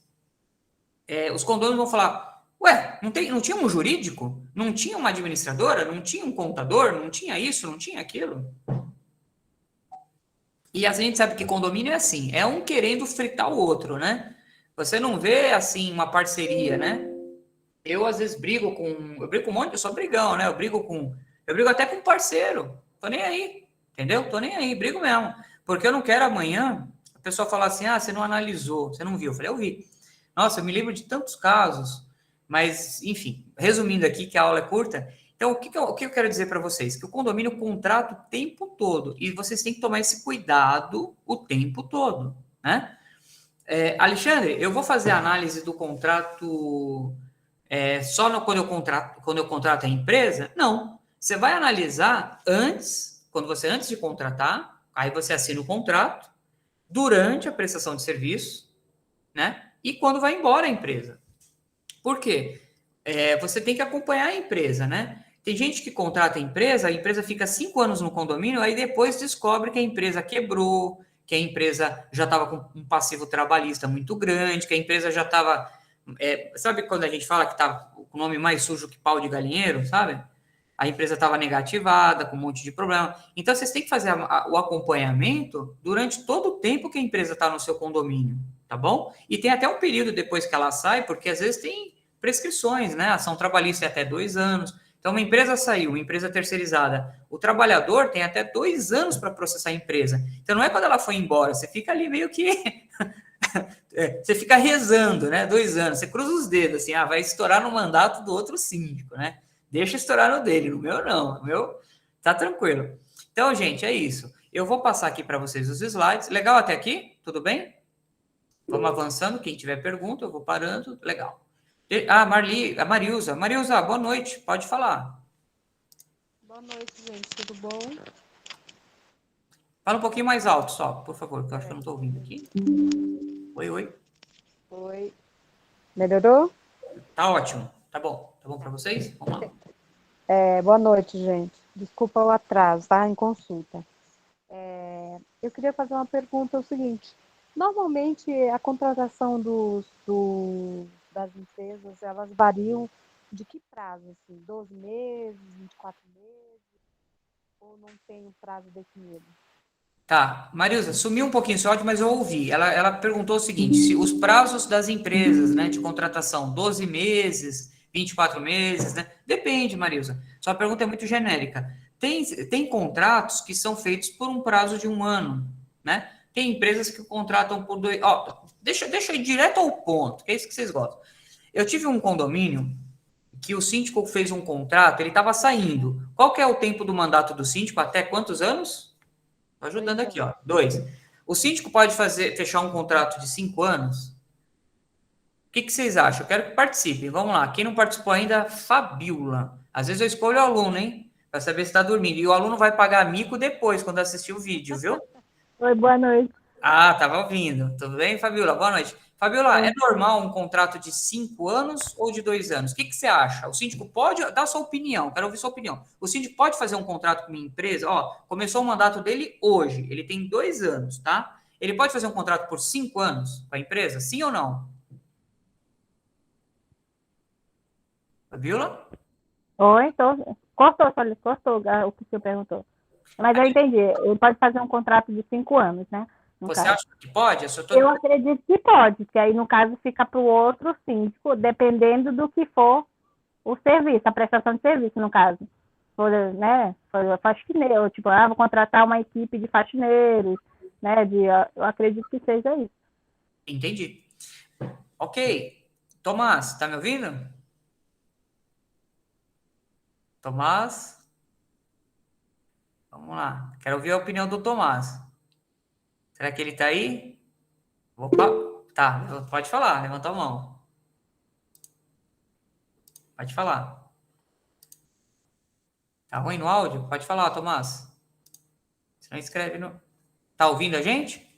Os condôminos vão falar, ué, não tinha um jurídico? Não tinha uma administradora? Não tinha um contador? Não tinha isso? Não tinha aquilo? E a gente sabe que condomínio é assim, é um querendo fritar o outro, né? Você não vê, assim, uma parceria, né? Eu, às vezes, brigo com um monte, eu sou brigão, né? Eu brigo até com um parceiro, tô nem aí, entendeu? Tô nem aí, brigo mesmo. Porque eu não quero amanhã a pessoa falar assim, você não analisou, você não viu. Eu falei, eu vi. Nossa, eu me lembro de tantos casos, mas, enfim, resumindo aqui, que a aula é curta, então, o que eu quero dizer para vocês? Que o condomínio contrata o tempo todo, e vocês têm que tomar esse cuidado o tempo todo, né? Alexandre, eu vou fazer a análise do contrato só quando eu contrato a empresa? Não. Você vai analisar antes de contratar, aí você assina o contrato, durante a prestação de serviço, né? E quando vai embora a empresa. Por quê? Você tem que acompanhar a empresa, né? Tem gente que contrata a empresa fica 5 anos no condomínio, aí depois descobre que a empresa quebrou, que a empresa já estava com um passivo trabalhista muito grande, que a empresa já estava... sabe quando a gente fala que estava com o nome mais sujo que pau de galinheiro, sabe? A empresa estava negativada, com um monte de problema. Então, vocês têm que fazer o acompanhamento durante todo o tempo que a empresa está no seu condomínio, tá bom? E tem até um período depois que ela sai, porque às vezes tem prescrições, né? Ação trabalhista é até 2 anos. Então, uma empresa saiu, uma empresa terceirizada, o trabalhador tem até 2 anos para processar a empresa. Então, não é quando ela foi embora, você fica ali meio que... você fica rezando, né? 2 anos, você cruza os dedos, assim, vai estourar no mandato do outro síndico, né? Deixa estourar no dele, no meu não, no meu tá tranquilo. Então, gente, é isso. Eu vou passar aqui para vocês os slides. Legal até aqui? Tudo bem? Vamos avançando, quem tiver pergunta, eu vou parando. Legal. A Marilza. Marilza, boa noite, pode falar. Boa noite, gente, tudo bom? Fala um pouquinho mais alto só, por favor, que eu acho que eu não estou ouvindo aqui. Oi. Oi. Melhorou? Tá ótimo, tá bom para vocês? Vamos lá. Boa noite, gente. Desculpa o atraso, tá? Em consulta. Eu queria fazer uma pergunta, o seguinte. Normalmente, a contratação das empresas, elas variam de que prazo? Assim, 12 meses, 24 meses? Ou não tem um prazo definido? Tá, Marilza, sumiu um pouquinho seu áudio, mas eu ouvi. Ela perguntou o seguinte, se os prazos das empresas, né, de contratação, 12 meses, 24 meses, né? Depende, Marilza. Sua pergunta é muito genérica. Tem contratos que são feitos por um prazo de 1 ano, né? Tem empresas que contratam por 2... Deixa eu ir direto ao ponto, que é isso que vocês gostam. Eu tive um condomínio que o síndico fez um contrato, ele estava saindo. Qual que é o tempo do mandato do síndico? Até quantos anos? Estou ajudando aqui, 2. O síndico pode fechar um contrato de 5 anos? que vocês acham? Eu quero que participem. Vamos lá. Quem não participou ainda, Fabiola. Às vezes eu escolho o aluno, hein? Para saber se está dormindo. E o aluno vai pagar mico depois, quando assistir o vídeo, viu? Oi, boa noite. Ah, estava ouvindo. Tudo bem, Fabiola? Boa noite. Fabiola, é normal um contrato de 5 anos ou de 2 anos? O que você acha? O síndico pode dar sua opinião, quero ouvir sua opinião. O síndico pode fazer um contrato com minha empresa? Ó, começou o mandato dele hoje, ele tem 2 anos, tá? Ele pode fazer um contrato por 5 anos com a empresa? Sim ou não? Fabiola? Oi, cortou o que você perguntou. Mas eu entendi. Ele pode fazer um contrato de 5 anos, né? Você acha que pode? Eu acredito que pode, que aí, no caso, fica para o outro síndico, dependendo do que for o serviço, a prestação de serviço, no caso. For, né, for faxineiro, tipo, vou contratar uma equipe de faxineiros, né? Eu acredito que seja isso. Entendi. Ok. Tomás, tá me ouvindo? Tomás? Vamos lá. Quero ouvir a opinião do Tomás. Será que ele tá aí? Opa, tá. Pode falar, levanta a mão. Pode falar. Tá ruim no áudio? Pode falar, Tomás. Você não escreve no... Tá ouvindo a gente?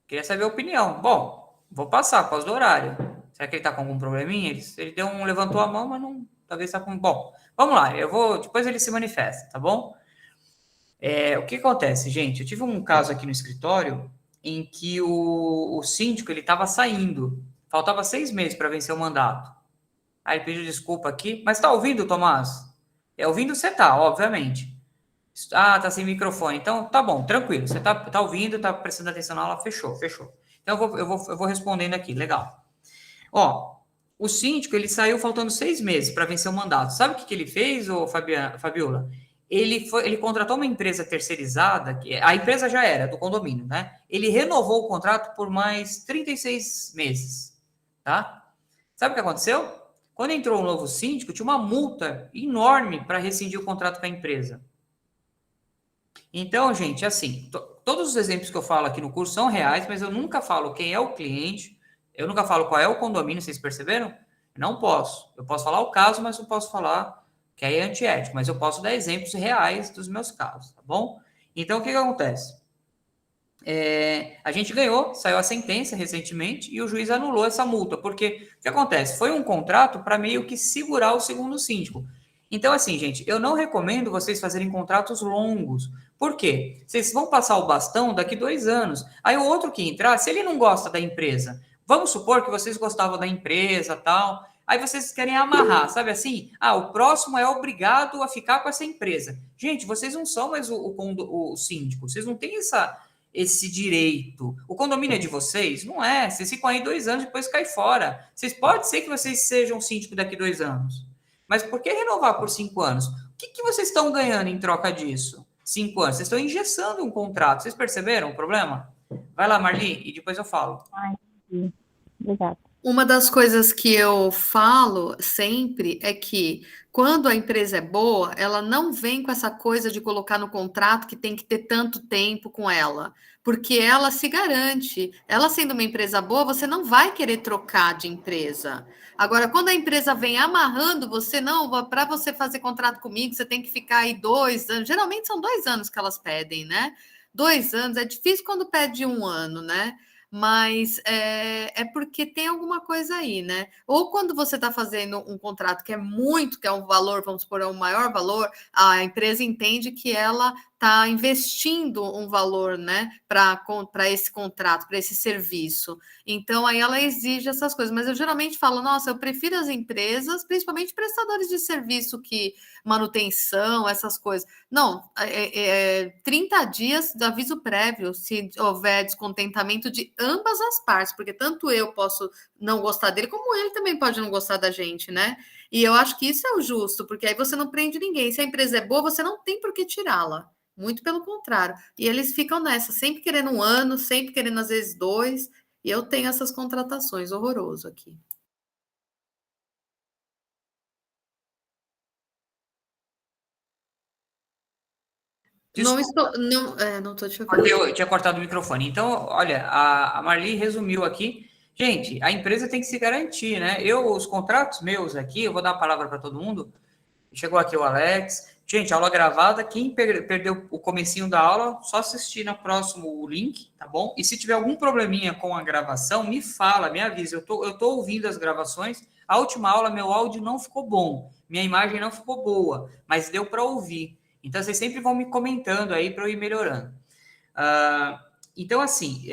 Queria saber a opinião. Bom, vou passar por causa do horário. Será que ele tá com algum probleminha? Ele levantou a mão, mas não... Talvez tá com... Bom, vamos lá. Depois ele se manifesta, tá bom? O que acontece, gente? Eu tive um caso aqui no escritório em que o síndico, ele estava saindo. Faltava 6 meses para vencer o mandato. Aí ele pediu desculpa aqui. Mas tá ouvindo, Tomás? Ouvindo você tá, obviamente. Ah, tá sem microfone. Então, tá bom, tranquilo. Você tá ouvindo, tá prestando atenção na aula, fechou. Então, eu vou respondendo aqui, legal. Ó, o síndico, ele saiu faltando 6 meses para vencer o mandato. Sabe o que ele fez, Fabiola? Ele contratou uma empresa terceirizada, que a empresa já era do condomínio, né? Ele renovou o contrato por mais 36 meses, tá? Sabe o que aconteceu? Quando entrou o novo síndico, tinha uma multa enorme para rescindir o contrato com a empresa. Então, gente, assim, todos os exemplos que eu falo aqui no curso são reais, mas eu nunca falo quem é o cliente, eu nunca falo qual é o condomínio, vocês perceberam? Não posso. Eu posso falar o caso, mas não posso falar que aí é antiético, mas eu posso dar exemplos reais dos meus casos, tá bom? Então, o que acontece? A gente ganhou, saiu a sentença recentemente e o juiz anulou essa multa, porque o que acontece? Foi um contrato para meio que segurar o segundo síndico. Então, assim, gente, eu não recomendo vocês fazerem contratos longos. Por quê? Vocês vão passar o bastão daqui 2 anos. Aí o outro que entrar, se ele não gosta da empresa, vamos supor que vocês gostavam da empresa, tal, aí vocês querem amarrar, sabe assim? O próximo é obrigado a ficar com essa empresa. Gente, vocês não são mais o síndico, vocês não têm esse direito. O condomínio é de vocês? Não é. Vocês ficam aí 2 anos e depois caem fora. Pode ser que vocês sejam síndico daqui 2 anos. Mas por que renovar por 5 anos? O que vocês estão ganhando em troca disso? 5 anos. Vocês estão engessando um contrato. Vocês perceberam o problema? Vai lá, Marli, e depois eu falo. Obrigada. Uma das coisas que eu falo sempre é que quando a empresa é boa, ela não vem com essa coisa de colocar no contrato que tem que ter tanto tempo com ela, porque ela se garante. Ela sendo uma empresa boa, você não vai querer trocar de empresa. Agora, quando a empresa vem amarrando você, não, para você fazer contrato comigo, você tem que ficar aí 2 anos. Geralmente são 2 anos que elas pedem, né? 2 anos, é difícil quando pede 1 ano, né? Mas é porque tem alguma coisa aí, né? Ou quando você está fazendo um contrato que é um valor, vamos supor, é um maior valor, a empresa entende que ela está investindo um valor, né, para esse contrato, para esse serviço. Então, aí ela exige essas coisas. Mas eu geralmente falo, nossa, eu prefiro as empresas, principalmente prestadores de serviço manutenção, essas coisas. Não, 30 dias de aviso prévio, se houver descontentamento de ambas as partes, porque tanto eu posso não gostar dele, como ele também pode não gostar da gente, né? E eu acho que isso é o justo, porque aí você não prende ninguém. Se a empresa é boa, você não tem por que tirá-la. Muito pelo contrário. E eles ficam nessa, sempre querendo 1 ano, sempre querendo às vezes 2, e eu tenho essas contratações, horroroso aqui. Desculpa. Não estou te ouvindo. Eu tinha cortado o microfone. Então, olha, a Marli resumiu aqui Gente, a empresa tem que se garantir, né? Os contratos meus aqui, eu vou dar a palavra para todo mundo. Chegou aqui o Alex. Gente, aula gravada. Quem perdeu o comecinho da aula, só assistir no próximo link, tá bom? E se tiver algum probleminha com a gravação, me fala, me avisa. Eu tô ouvindo as gravações. A última aula, meu áudio não ficou bom. Minha imagem não ficou boa, mas deu para ouvir. Então, vocês sempre vão me comentando aí para eu ir melhorando. Então, assim,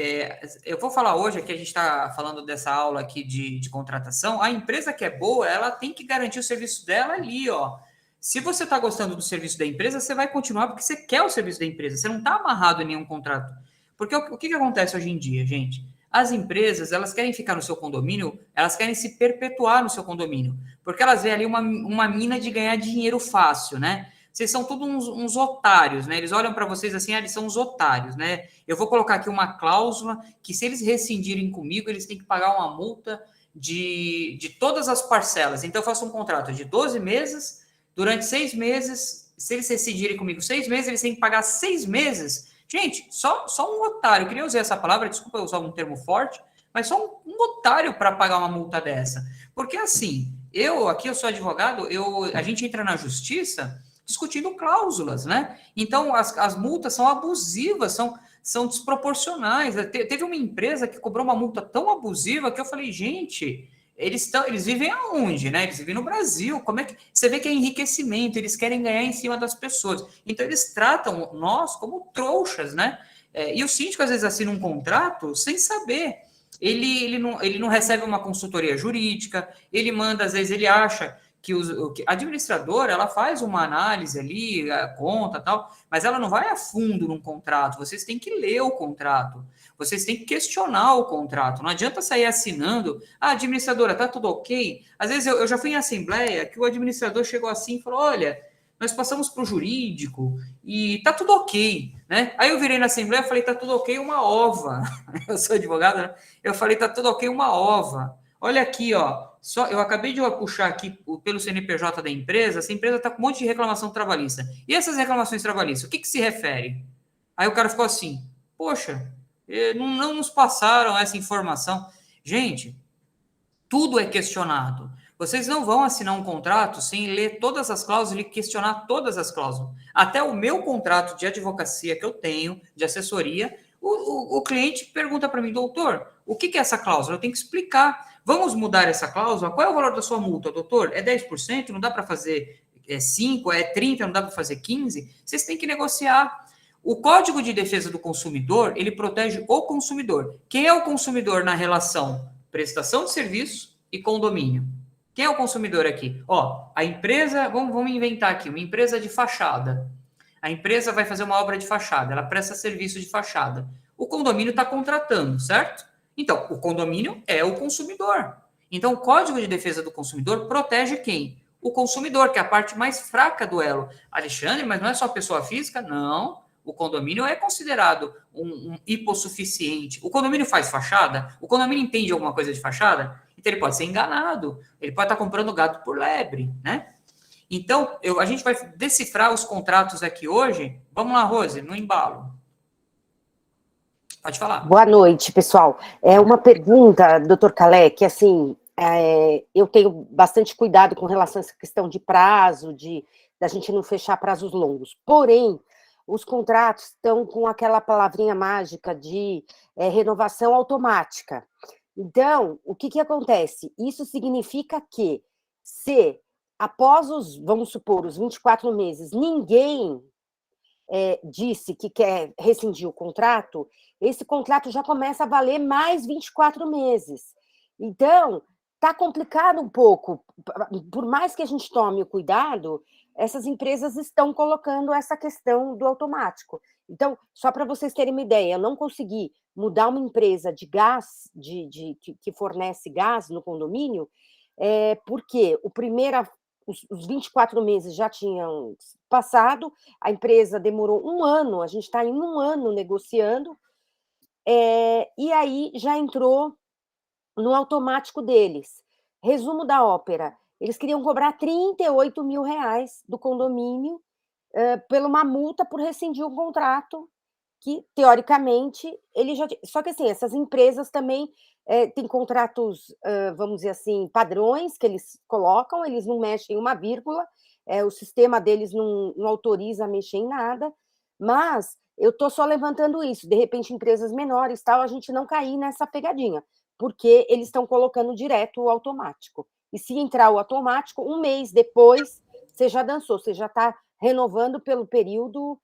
eu vou falar hoje, aqui a gente está falando dessa aula aqui de contratação. A empresa que é boa, ela tem que garantir o serviço dela ali, ó. Se você está gostando do serviço da empresa, você vai continuar porque você quer o serviço da empresa. Você não está amarrado em nenhum contrato. Porque o que acontece hoje em dia, gente? As empresas, elas querem ficar no seu condomínio, elas querem se perpetuar no seu condomínio. Porque elas veem ali uma mina de ganhar dinheiro fácil, né? Vocês são todos uns otários, né? Eles olham para vocês assim, eles são uns otários, né? Eu vou colocar aqui uma cláusula que se eles rescindirem comigo, eles têm que pagar uma multa de todas as parcelas. Então, eu faço um contrato de 12 meses, durante 6 meses, se eles rescindirem comigo 6 meses, eles têm que pagar 6 meses. Gente, só um otário, eu queria usar essa palavra, desculpa eu usar um termo forte, mas só um otário para pagar uma multa dessa. Porque assim, eu sou advogado, a gente entra na justiça discutindo cláusulas, né? Então, as multas são abusivas, são desproporcionais. Teve uma empresa que cobrou uma multa tão abusiva que eu falei, gente, eles vivem aonde, né? Eles vivem no Brasil. Como é que você vê que é enriquecimento? Eles querem ganhar em cima das pessoas. Então, eles tratam nós como trouxas, né? E o síndico, às vezes, assina um contrato sem saber. Ele não recebe uma consultoria jurídica, ele manda, às vezes, ele acha que a administradora, ela faz uma análise ali, a conta e tal, mas ela não vai a fundo num contrato. Vocês têm que ler o contrato. Vocês têm que questionar o contrato. Não adianta sair assinando. Administradora, tá tudo ok? Às vezes eu já fui em assembleia que o administrador chegou assim e falou, olha, nós passamos para o jurídico e tá tudo ok, né? Aí eu virei na assembleia e falei, tá tudo ok uma ova. Eu sou advogado, né? Eu falei, tá tudo ok uma ova. Olha aqui, ó. Eu acabei de puxar aqui pelo CNPJ da empresa, essa empresa está com um monte de reclamação trabalhista. E essas reclamações trabalhistas, o que se refere? Aí o cara ficou assim, poxa, não nos passaram essa informação. Gente, tudo é questionado. Vocês não vão assinar um contrato sem ler todas as cláusulas e questionar todas as cláusulas. Até o meu contrato de advocacia que eu tenho, de assessoria, o cliente pergunta para mim, doutor, o que é essa cláusula? Eu tenho que explicar. Vamos mudar essa cláusula? Qual é o valor da sua multa, doutor? É 10%? Não dá para fazer 5%? É 30%? Não dá para fazer 15%? Vocês têm que negociar. O Código de Defesa do Consumidor, ele protege o consumidor. Quem é o consumidor na relação prestação de serviço e condomínio? Quem é o consumidor aqui? Ó, a empresa, vamos inventar aqui, uma empresa de fachada. A empresa vai fazer uma obra de fachada, ela presta serviço de fachada. O condomínio está contratando, certo? Então, o condomínio é o consumidor. Então, o Código de Defesa do Consumidor protege quem? O consumidor, que é a parte mais fraca do elo. Alexandre, mas não é só pessoa física? Não. O condomínio é considerado um hipossuficiente. O condomínio faz fachada? O condomínio entende alguma coisa de fachada? Então, ele pode ser enganado. Ele pode estar comprando gato por lebre, né? Então, a gente vai decifrar os contratos aqui hoje. Vamos lá, Rose, no embalo. Pode falar. Boa noite, pessoal. É uma pergunta, doutor Calé, que assim, eu tenho bastante cuidado com relação a essa questão de prazo, da gente não fechar prazos longos. Porém, os contratos estão com aquela palavrinha mágica de renovação automática. Então, o que acontece? Isso significa que se após vamos supor, os 24 meses, ninguém disse que quer rescindir o contrato, esse contrato já começa a valer mais 24 meses. Então, está complicado um pouco. Por mais que a gente tome o cuidado, essas empresas estão colocando essa questão do automático. Então, só para vocês terem uma ideia, eu não consegui mudar uma empresa de gás, que fornece gás no condomínio, porque os 24 meses já tinham passado, a empresa demorou 1 ano, a gente está em 1 ano negociando, e aí já entrou no automático deles. Resumo da ópera, eles queriam cobrar R$38 mil do condomínio por uma multa por rescindir o contrato, que, teoricamente, ele já... Só que, assim, essas empresas também têm contratos, vamos dizer assim, padrões que eles colocam, eles não mexem uma vírgula, o sistema deles não autoriza a mexer em nada, mas eu estou só levantando isso, de repente, empresas menores, tal, a gente não cair nessa pegadinha, porque eles estão colocando direto o automático. E se entrar o automático, um mês depois, você já dançou, você já está renovando pelo período,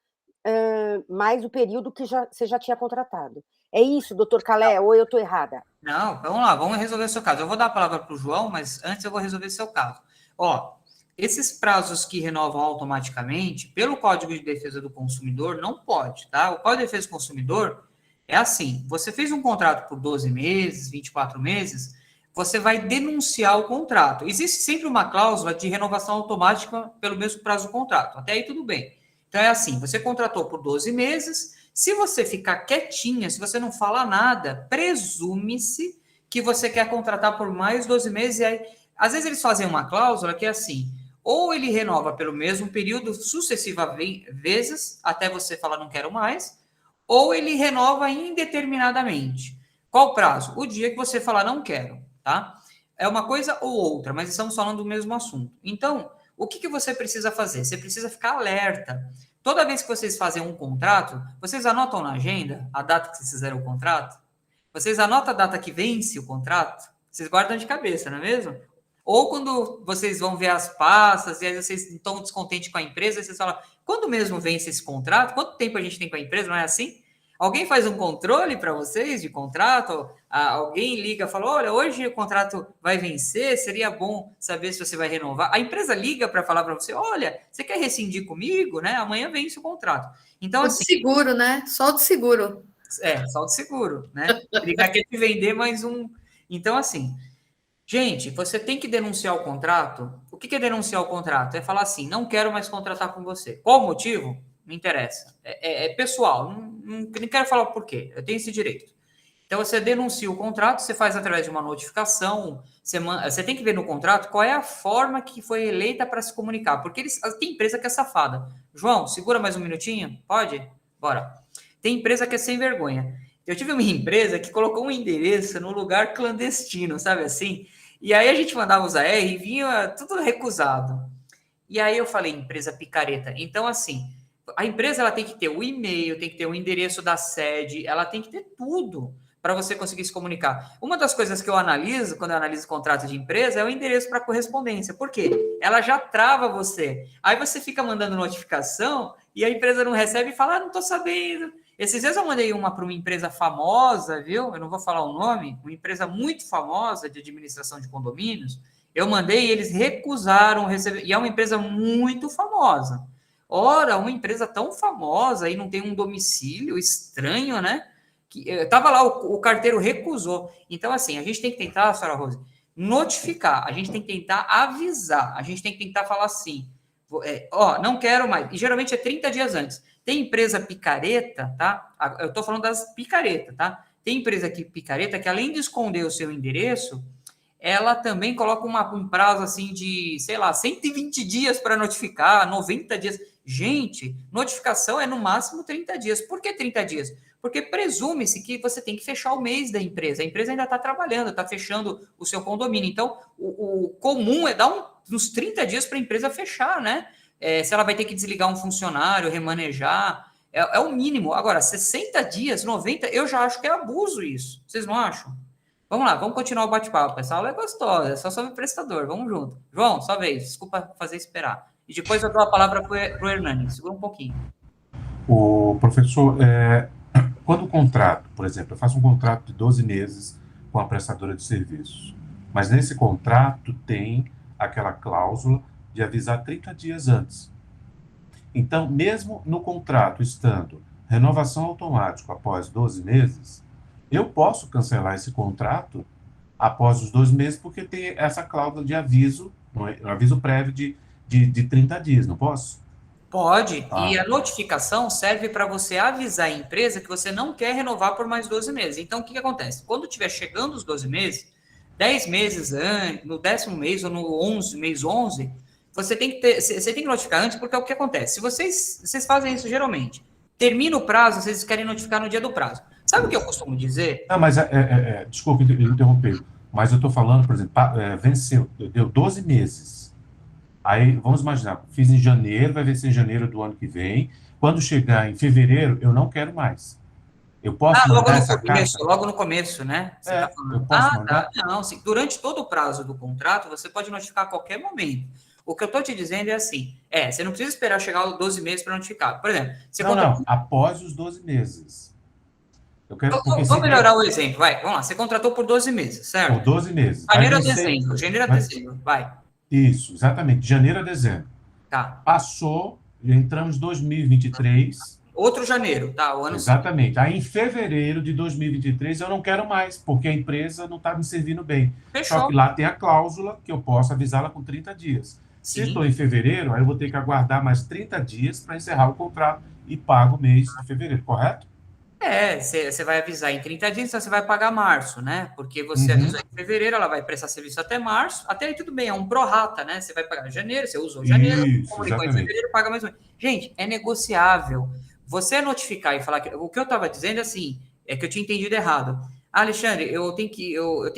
mais o período que você já tinha contratado. É isso, doutor Calé, ou eu estou errada? Não, vamos lá, vamos resolver o seu caso. Eu vou dar a palavra para o João, mas antes eu vou resolver o seu caso. Ó, esses prazos que renovam automaticamente, pelo Código de Defesa do Consumidor, não pode, tá? O Código de Defesa do Consumidor é assim, você fez um contrato por 12 meses, 24 meses, você vai denunciar o contrato. Existe sempre uma cláusula de renovação automática pelo mesmo prazo do contrato. Até aí tudo bem. Então é assim, você contratou por 12 meses, se você ficar quietinha, se você não falar nada, presume-se que você quer contratar por mais 12 meses, e aí, às vezes eles fazem uma cláusula que é assim, ou ele renova pelo mesmo período, sucessivas vezes, até você falar não quero mais, ou ele renova indeterminadamente. Qual o prazo? O dia que você falar não quero, tá? É uma coisa ou outra, mas estamos falando do mesmo assunto. Então, o que você precisa fazer? Você precisa ficar alerta. Toda vez que vocês fazem um contrato, vocês anotam na agenda a data que vocês fizeram o contrato? Vocês anotam a data que vence o contrato? Vocês guardam de cabeça, não é mesmo? Ou quando vocês vão ver as pastas e aí vocês estão descontentes com a empresa, vocês falam, quando mesmo vence esse contrato? Quanto tempo a gente tem com a empresa? Não é assim? Alguém faz um controle para vocês de contrato? Alguém liga e fala, olha, hoje o contrato vai vencer, seria bom saber se você vai renovar. A empresa liga para falar para você, olha, você quer rescindir comigo? Né? Amanhã vence o contrato. Então, assim, seguro, né? Só de seguro. Só de seguro, né? Ele vai querer te vender mais um. Então, assim, gente, você tem que denunciar o contrato. O que é denunciar o contrato? É falar assim, não quero mais contratar com você. Qual o motivo? Não interessa. É pessoal, não quero falar o porquê. Eu tenho esse direito. Então, você denuncia o contrato, você faz através de uma notificação, você tem que ver no contrato qual é a forma que foi eleita para se comunicar, porque tem empresa que é safada. João, segura mais um minutinho? Pode? Bora. Tem empresa que é sem vergonha. Eu tive uma empresa que colocou um endereço no lugar clandestino, sabe assim? E aí a gente mandava os AR e vinha tudo recusado. E aí eu falei, empresa picareta. Então, assim, a empresa ela tem que ter o e-mail, tem que ter o endereço da sede, ela tem que ter tudo para você conseguir se comunicar. Uma das coisas que eu analiso, quando eu analiso contrato de empresa, é o endereço para correspondência. Por quê? Ela já trava você. Aí você fica mandando notificação e a empresa não recebe e fala, não estou sabendo. Esses dias eu mandei uma para uma empresa famosa, viu? Eu não vou falar o nome, uma empresa muito famosa de administração de condomínios. Eu mandei e eles recusaram receber. E é uma empresa muito famosa. Ora, uma empresa tão famosa e não tem um domicílio estranho, né? Que tava lá, o carteiro recusou. Então, assim, a gente tem que tentar, senhora Rose, notificar, a gente tem que tentar avisar, a gente tem que tentar falar assim, não quero mais. E geralmente é 30 dias antes. Tem empresa picareta, tá? Eu tô falando das picaretas, tá? Tem empresa picareta que, além de esconder o seu endereço, ela também coloca um prazo assim de, sei lá, 120 dias para notificar, 90 dias. Gente, notificação é no máximo 30 dias. Por que 30 dias? Porque presume-se que você tem que fechar o mês da empresa. A empresa ainda está trabalhando, está fechando o seu condomínio. Então, o comum é dar uns 30 dias para a empresa fechar, né? Se ela vai ter que desligar um funcionário, remanejar, é o mínimo. Agora, 60 dias, 90, eu já acho que é abuso isso. Vocês não acham? Vamos lá, vamos continuar o bate-papo. Essa aula é gostosa, é só sobre prestador. Vamos junto. João, sua vez. Desculpa fazer esperar. E depois eu dou a palavra para o Hernani. Segura um pouquinho. O professor, quando o contrato, por exemplo, eu faço um contrato de 12 meses com a prestadora de serviços, mas nesse contrato tem aquela cláusula de avisar 30 dias antes. Então, mesmo no contrato estando renovação automática após 12 meses, eu posso cancelar esse contrato após os 12 meses, porque tem essa cláusula de aviso, um aviso prévio de 30 dias, não posso? Pode, e a notificação serve para você avisar a empresa que você não quer renovar por mais 12 meses. Então, o que acontece? Quando estiver chegando os 12 meses, 10 meses antes, no 10º mês ou no mês 11, você tem que notificar antes, porque é o que acontece. Se vocês fazem isso geralmente, Termina o prazo, vocês querem notificar no dia do prazo. Sabe o que eu costumo dizer? Não, mas, desculpa interromper, mas eu estou falando, por exemplo, venceu, deu 12 meses. Aí, vamos imaginar, fiz em janeiro, vai vencer em janeiro do ano que vem. Quando chegar em fevereiro, eu não quero mais. Eu posso Logo mandar no essa começo, carta? logo no começo, né? Você tá Eu falando. posso Tá. mandar? Não, sim, durante todo o prazo do contrato, você pode notificar a qualquer momento. O que eu estou te dizendo é assim, você não precisa esperar chegar aos 12 meses para notificar. Por exemplo, você Não, após os 12 meses. Eu quero, porque Vou melhorar o exemplo, vai. Vamos lá, você contratou por 12 meses, certo? por 12 meses. Janeiro a dezembro, janeiro a dezembro, vai. Isso, exatamente, de janeiro a dezembro. Tá. Passou, entramos em 2023. Outro janeiro, tá? O ano Exatamente. Aí, em fevereiro de 2023, eu não quero mais, porque a empresa não está me servindo bem. Fechou. Só que lá tem a cláusula que eu posso avisá-la com 30 dias. Se estou em fevereiro, aí eu vou ter que aguardar mais 30 dias para encerrar o contrato e pago o mês de fevereiro, correto? Você vai avisar em 30 dias, então você vai pagar março, né? Porque você avisou em fevereiro, ela vai prestar serviço até março. Até aí tudo bem, é um prorata, né? Você vai pagar em janeiro, você usou janeiro, comunicou em fevereiro, paga mais um. Gente, é negociável. Você notificar e falar que... O que eu estava dizendo, assim, é que eu tinha entendido errado. Alexandre, eu tenho que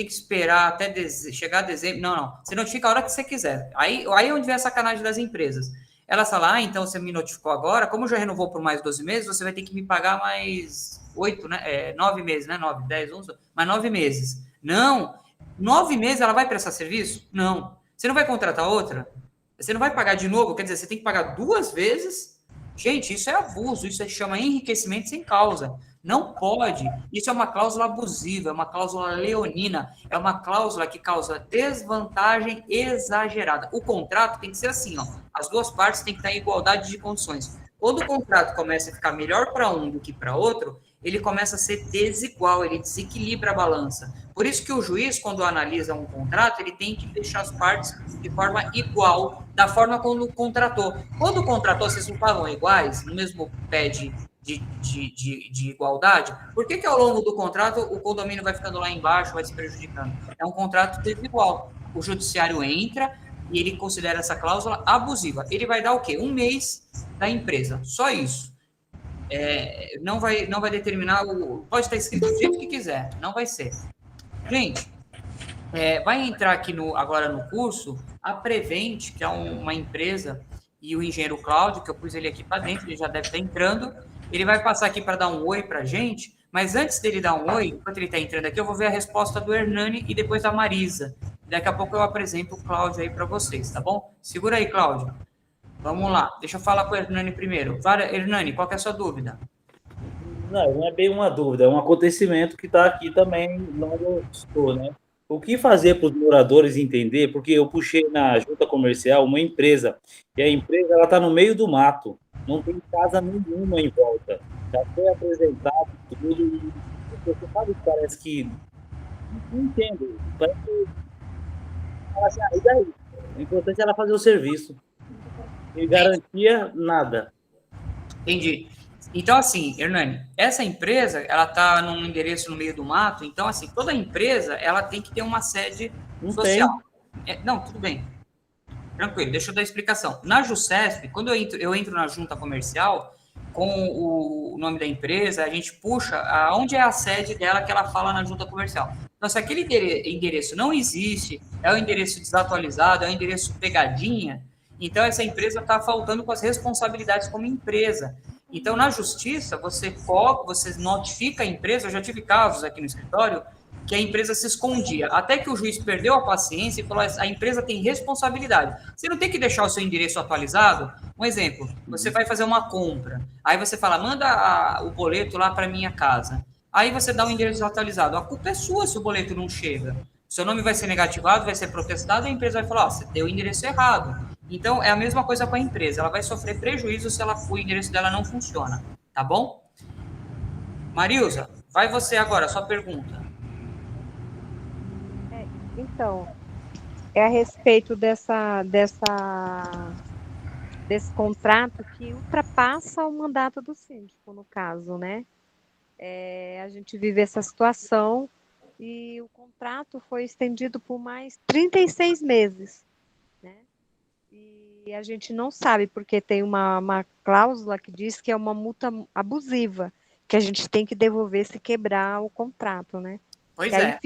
esperar até chegar a dezembro. Não. Você notifica a hora que você quiser. Aí é onde vem a sacanagem das empresas. Ela fala, então você me notificou agora, como já renovou por mais 12 meses, você vai ter que me pagar mais 8, né? 9 meses, né? 9, 10, 11, mais 9 meses. Não, 9 meses ela vai prestar serviço? Não. Você não vai contratar outra? Você não vai pagar de novo? Quer dizer, você tem que pagar 2 vezes? Gente, isso é abuso, isso se chama enriquecimento sem causa. Não pode. Isso é uma cláusula abusiva, é uma cláusula leonina, é uma cláusula que causa desvantagem exagerada. O contrato tem que ser assim, ó. As duas partes têm que estar em igualdade de condições. Quando o contrato começa a ficar melhor para um do que para outro, ele começa a ser desigual, ele desequilibra a balança. Por isso que o juiz, quando analisa um contrato, ele tem que deixar as partes de forma igual, da forma como contratou. Quando contratou, vocês não estavam iguais, no mesmo pé de igualdade, por que ao longo do contrato o condomínio vai ficando lá embaixo, vai se prejudicando? É um contrato desigual. O judiciário entra e ele considera essa cláusula abusiva. Ele vai dar o quê? 1 mês da empresa, só isso. Não vai determinar, pode estar escrito do jeito que quiser, não vai ser. Gente, vai entrar aqui agora no curso a Prevent, que é uma empresa, e o engenheiro Cláudio, que eu pus ele aqui para dentro, ele já deve estar entrando. Ele vai passar aqui para dar um oi para a gente, mas antes dele dar um oi, enquanto ele está entrando aqui, eu vou ver a resposta do Hernani e depois da Marisa. Daqui a pouco eu apresento o Cláudio aí para vocês, tá bom? Segura aí, Cláudio. Vamos lá. Deixa eu falar com o Hernani primeiro. Hernani, qual que é a sua dúvida? Não é bem uma dúvida, é um acontecimento que está aqui também onde estou, né? O que fazer para os moradores entender? Porque eu puxei na junta comercial uma empresa, e a empresa ela está no meio do mato, não tem casa nenhuma em volta. Já foi apresentado tudo, e você sabe que parece que não entendo. Parece que fala assim, e daí? O importante era fazer o serviço. E garantia nada. Entendi. Então, assim, Hernani, essa empresa, ela está num endereço no meio do mato, então, assim, toda empresa, ela tem que ter uma sede social. Não, tudo bem. Tranquilo, deixa eu dar a explicação. Na JUSESP, quando eu entro na junta comercial, com o nome da empresa, a gente puxa onde é a sede dela que ela fala na junta comercial. Então, se aquele endereço não existe, é um endereço desatualizado, é um endereço pegadinha, então essa empresa está faltando com as responsabilidades como empresa. Então, na justiça, você notifica a empresa, eu já tive casos aqui no escritório, que a empresa se escondia, até que o juiz perdeu a paciência e falou, a empresa tem responsabilidade. Você não tem que deixar o seu endereço atualizado. Um exemplo, você vai fazer uma compra, aí você fala, manda o boleto lá para minha casa. Aí você dá o endereço atualizado. A culpa é sua se o boleto não chega. Seu nome vai ser negativado, vai ser protestado, e a empresa vai falar, você deu o endereço errado. Então, é a mesma coisa com a empresa. Ela vai sofrer prejuízo se o endereço dela não funciona. Tá bom? Marilza, vai você agora, sua pergunta. Então, é a respeito desse contrato que ultrapassa o mandato do síndico, no caso, né? A gente vive essa situação e o contrato foi estendido por mais 36 meses, né? E E a gente não sabe, porque tem uma cláusula que diz que é uma multa abusiva, que a gente tem que devolver se quebrar o contrato, né? Pois E é.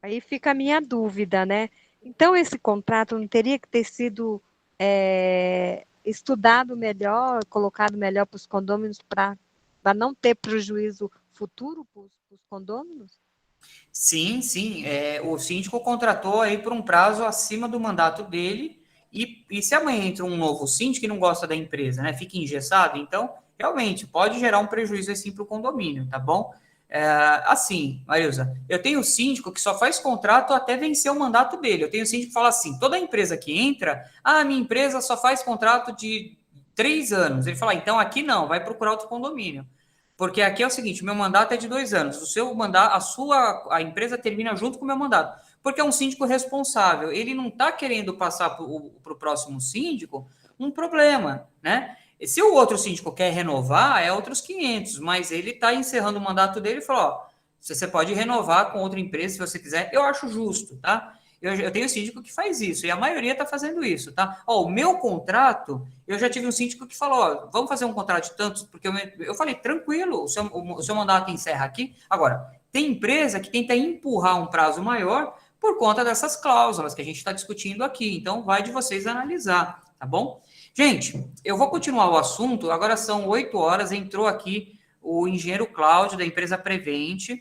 aí fica a minha dúvida, né? Então, esse contrato não teria que ter sido estudado melhor, colocado melhor para os condôminos, para não ter prejuízo futuro para os condôminos? Sim, sim. O síndico contratou aí por um prazo acima do mandato dele, e se amanhã entra um novo síndico que não gosta da empresa, né? Fica engessado, então, realmente, pode gerar um prejuízo assim para o condomínio, tá bom? Assim, Marilza, eu tenho síndico que só faz contrato até vencer o mandato dele. Eu tenho síndico que fala assim: toda empresa que entra, minha empresa só faz contrato de 3 anos. Ele fala, então aqui não, vai procurar outro condomínio. Porque aqui é o seguinte: meu mandato é de 2 anos. O seu mandato, a empresa termina junto com o meu mandato. Porque é um síndico responsável. Ele não está querendo passar para o próximo síndico um problema, né? Se o outro síndico quer renovar, é outros 500, mas ele está encerrando o mandato dele e falou: você pode renovar com outra empresa se você quiser. Eu acho justo, tá? Eu tenho síndico que faz isso, e a maioria está fazendo isso, tá? O meu contrato, eu já tive um síndico que falou: vamos fazer um contrato de tantos, porque eu falei, tranquilo, o seu mandato encerra aqui. Agora, tem empresa que tenta empurrar um prazo maior por conta dessas cláusulas que a gente está discutindo aqui, então vai de vocês analisar, tá bom? Gente, eu vou continuar o assunto, agora são 8 horas, entrou aqui o engenheiro Cláudio, da empresa Prevente.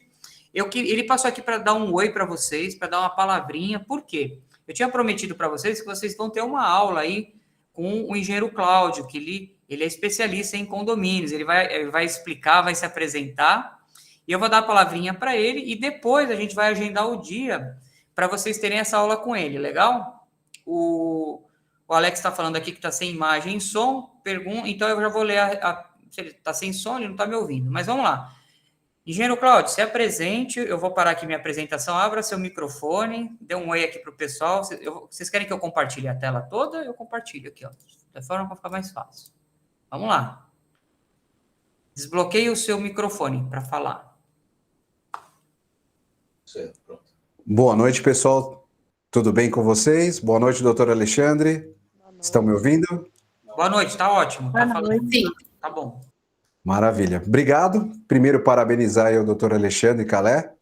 Ele passou aqui para dar um oi para vocês, para dar uma palavrinha, por quê? Eu tinha prometido para vocês que vocês vão ter uma aula aí com o engenheiro Cláudio, que ele é especialista em condomínios, ele vai explicar, vai se apresentar, e eu vou dar a palavrinha para ele, e depois a gente vai agendar o dia para vocês terem essa aula com ele, legal? O Alex está falando aqui que está sem imagem e som, então eu já vou ler se ele está sem som, ele não está me ouvindo, mas vamos lá. Engenheiro Cláudio, se apresente, eu vou parar aqui minha apresentação, abra seu microfone, dê um oi aqui para o pessoal. Vocês querem que eu compartilhe a tela toda? Eu compartilho aqui, ó, da forma para ficar mais fácil. Vamos lá. Desbloqueie o seu microfone para falar. Certo, pronto. Boa noite, pessoal. Tudo bem com vocês? Boa noite, doutor Alexandre. Estão me ouvindo? Boa noite, tá ótimo. Tá falando? Sim. Tá bom. Maravilha. Obrigado. Primeiro, parabenizar aí o doutor Alexandre Calé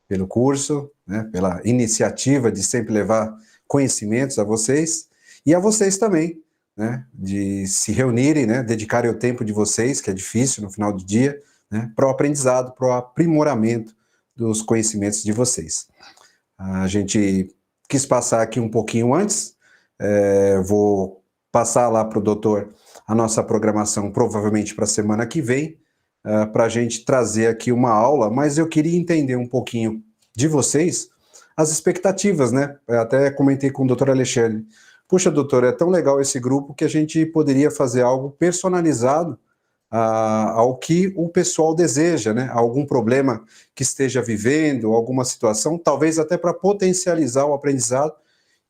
pelo curso, né, pela iniciativa de sempre levar conhecimentos a vocês e a vocês também, né, de se reunirem, né, dedicarem o tempo de vocês, que é difícil no final do dia, né, para o aprendizado, para o aprimoramento dos conhecimentos de vocês. A gente quis passar aqui um pouquinho antes, vou passar lá para o doutor a nossa programação, provavelmente para a semana que vem, para a gente trazer aqui uma aula, mas eu queria entender um pouquinho de vocês, as expectativas, né? Eu até comentei com o doutor Alexandre. Puxa, doutor, é tão legal esse grupo que a gente poderia fazer algo personalizado ao que o pessoal deseja, né? Algum problema que esteja vivendo, alguma situação, talvez até para potencializar o aprendizado.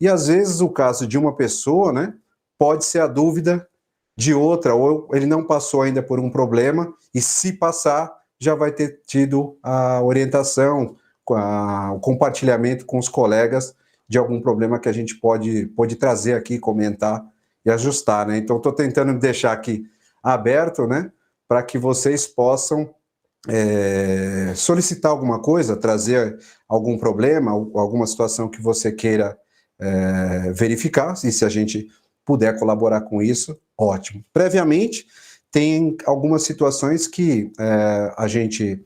E às vezes o caso de uma pessoa, né, pode ser a dúvida de outra, ou ele não passou ainda por um problema, e se passar, já vai ter tido a orientação, o compartilhamento com os colegas de algum problema que a gente pode trazer aqui, comentar e ajustar, né? Então, estou tentando deixar aqui aberto, né, para que vocês possam solicitar alguma coisa, trazer algum problema, alguma situação que você queira verificar, e se a gente puder colaborar com isso, ótimo. Previamente, tem algumas situações que a gente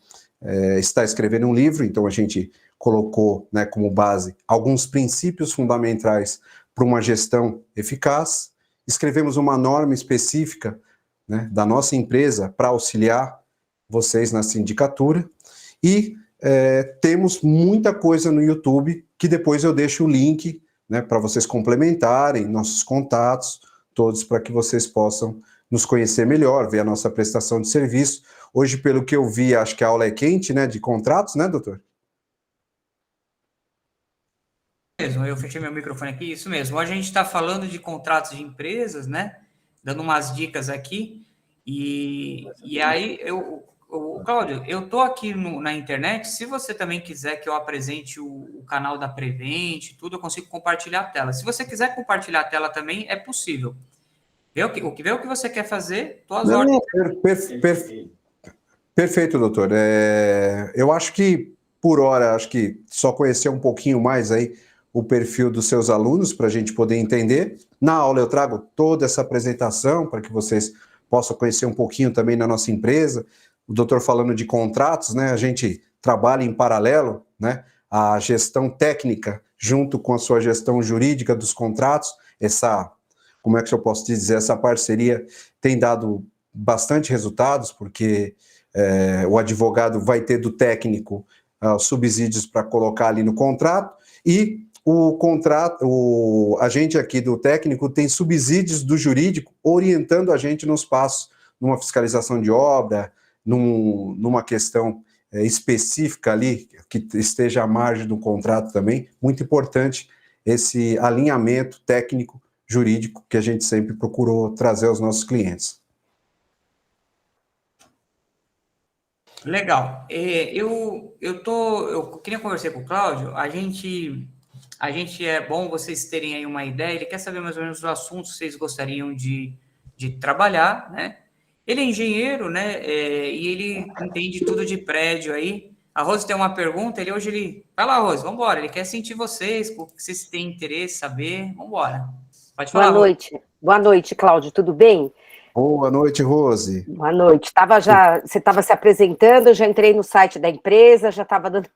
está escrevendo um livro, então a gente colocou, né, como base alguns princípios fundamentais para uma gestão eficaz, escrevemos uma norma específica, né, da nossa empresa para auxiliar vocês na sindicatura, e temos muita coisa no YouTube, que depois eu deixo o link, né, para vocês complementarem nossos contatos, todos, para que vocês possam nos conhecer melhor, ver a nossa prestação de serviço. Hoje, pelo que eu vi, acho que a aula é quente, né, de contratos, né, doutor? Mesmo, eu fechei meu microfone aqui, isso mesmo. Hoje a gente está falando de contratos de empresas, né, dando umas dicas aqui, e aí, Cláudio, eu estou aqui na internet, se você também quiser que eu apresente o canal da Prevent, tudo, eu consigo compartilhar a tela. Se você quiser compartilhar a tela também, é possível. Vê o que você quer fazer, tuas ordens. Perfeito, doutor. Eu acho que, por hora, acho que só conhecer um pouquinho mais aí o perfil dos seus alunos para a gente poder entender. Na aula eu trago toda essa apresentação para que vocês possam conhecer um pouquinho também da nossa empresa. O doutor falando de contratos, né? A gente trabalha em paralelo, né? A gestão técnica junto com a sua gestão jurídica dos contratos. Como é que eu posso dizer? Essa parceria tem dado bastante resultados, porque o advogado vai ter do técnico subsídios para colocar ali no contrato, e o agente aqui do técnico tem subsídios do jurídico orientando a gente nos passos, numa fiscalização de obra, numa questão específica ali, que esteja à margem do contrato também. Muito importante esse alinhamento técnico jurídico que a gente sempre procurou trazer aos nossos clientes. Legal. Eu queria conversar com o Cláudio. A gente é bom vocês terem aí uma ideia. Ele quer saber mais ou menos os assuntos que vocês gostariam de trabalhar, né? Ele é engenheiro, né? E ele entende tudo de prédio aí. A Rose tem uma pergunta. Vai lá, Rose, vamos embora. Ele quer sentir vocês, o que vocês têm interesse, saber. Vamos embora. Pode falar. Boa noite. Rose. Boa noite, Cláudio. Tudo bem? Boa noite, Rose. Boa noite. Você estava se apresentando, eu já entrei no site da empresa, já estava dando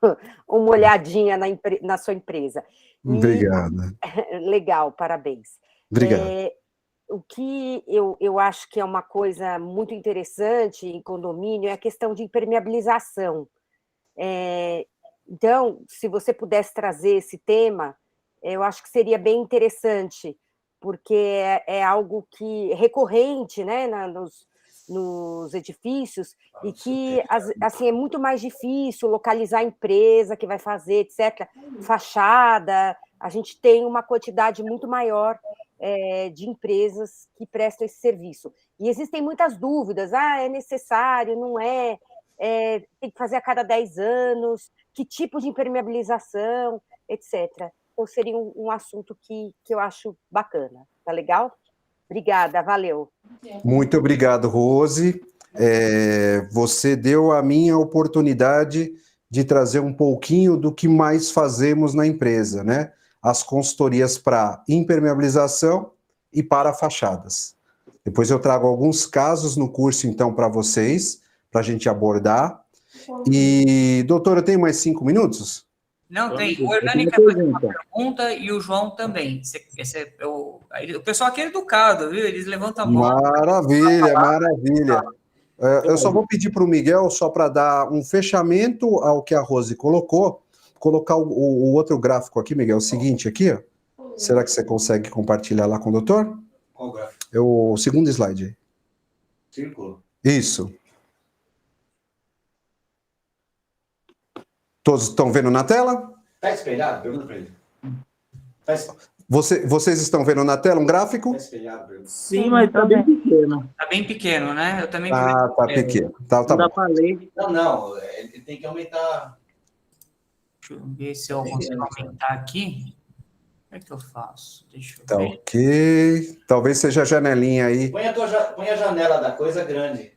uma olhadinha na sua empresa. Obrigada. Legal, parabéns. Obrigado. O que eu acho que é uma coisa muito interessante em condomínio é a questão de impermeabilização. Então, se você pudesse trazer esse tema, eu acho que seria bem interessante, porque é algo que recorrente, né, nos edifícios, e que assim é muito mais difícil localizar a empresa que vai fazer, etc. Fachada, a gente tem uma quantidade muito maior de empresas que prestam esse serviço. E existem muitas dúvidas, é necessário, não é, tem que fazer a cada 10 anos, que tipo de impermeabilização, etc. Ou seria um assunto que eu acho bacana. Tá legal? Obrigada, valeu. Muito obrigado, Rose. Você deu a minha oportunidade de trazer um pouquinho do que mais fazemos na empresa, né? As consultorias para impermeabilização e para fachadas. Depois eu trago alguns casos no curso, então, para vocês, para a gente abordar. E, doutor, eu tenho mais 5 minutos? Não, tem. O Hernani quer fazer uma pergunta e o João também. O pessoal aqui é educado, viu? Eles levantam a mão. Maravilha, maravilha. Eu só vou pedir para o Miguel, só para dar um fechamento ao que a Rose colocou, colocar o outro gráfico aqui, Miguel, o seguinte aqui, ó. Será que você consegue compartilhar lá com o doutor? Qual gráfico? O segundo slide aí. Círculo? Isso. Todos estão vendo na tela? Está espelhado? Pergunta para ele. Vocês estão vendo na tela um gráfico? Está espelhado? Pergunta. Sim, mas está bem pequeno. Está bem pequeno, né? Eu também. Tá pequeno. Tá Não dá bom. para ler. Não, ele tem que aumentar. Deixa eu ver se eu consigo aumentar aqui. Como é que eu faço? Deixa eu Tá ver. ok. Talvez seja a janelinha aí. Põe a janela da coisa grande.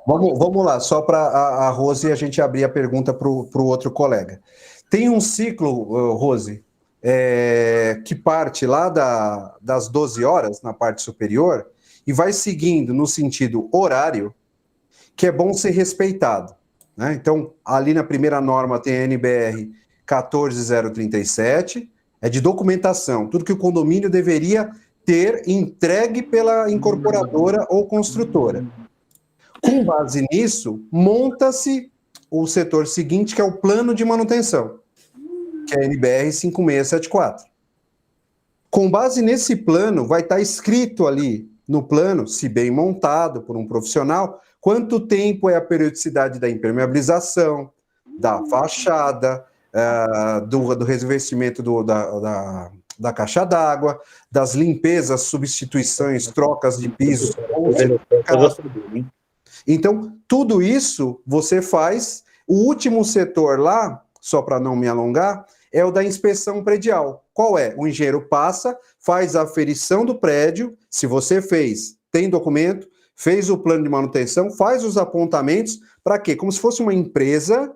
Bom, vamos lá, só para a Rose e a gente abrir a pergunta para o outro colega. Tem um ciclo, Rose, que parte lá das 12 horas, na parte superior, e vai seguindo no sentido horário, que é bom ser respeitado, né? Então, ali na primeira norma tem a NBR 14037, é de documentação, tudo que o condomínio deveria ter entregue pela incorporadora ou construtora. Com base nisso, monta-se o setor seguinte, que é o plano de manutenção, que é a NBR 5674. Com base nesse plano, vai estar escrito ali no plano, se bem montado por um profissional, quanto tempo é a periodicidade da impermeabilização, da fachada, do revestimento da caixa d'água, das limpezas, substituições, trocas de pisos. Então, tudo isso você faz O último setor lá, só para não me alongar, é o da inspeção predial. Qual é? O engenheiro passa, faz a aferição do prédio, se você fez, tem documento, fez o plano de manutenção, faz os apontamentos, para quê? Como se fosse uma empresa,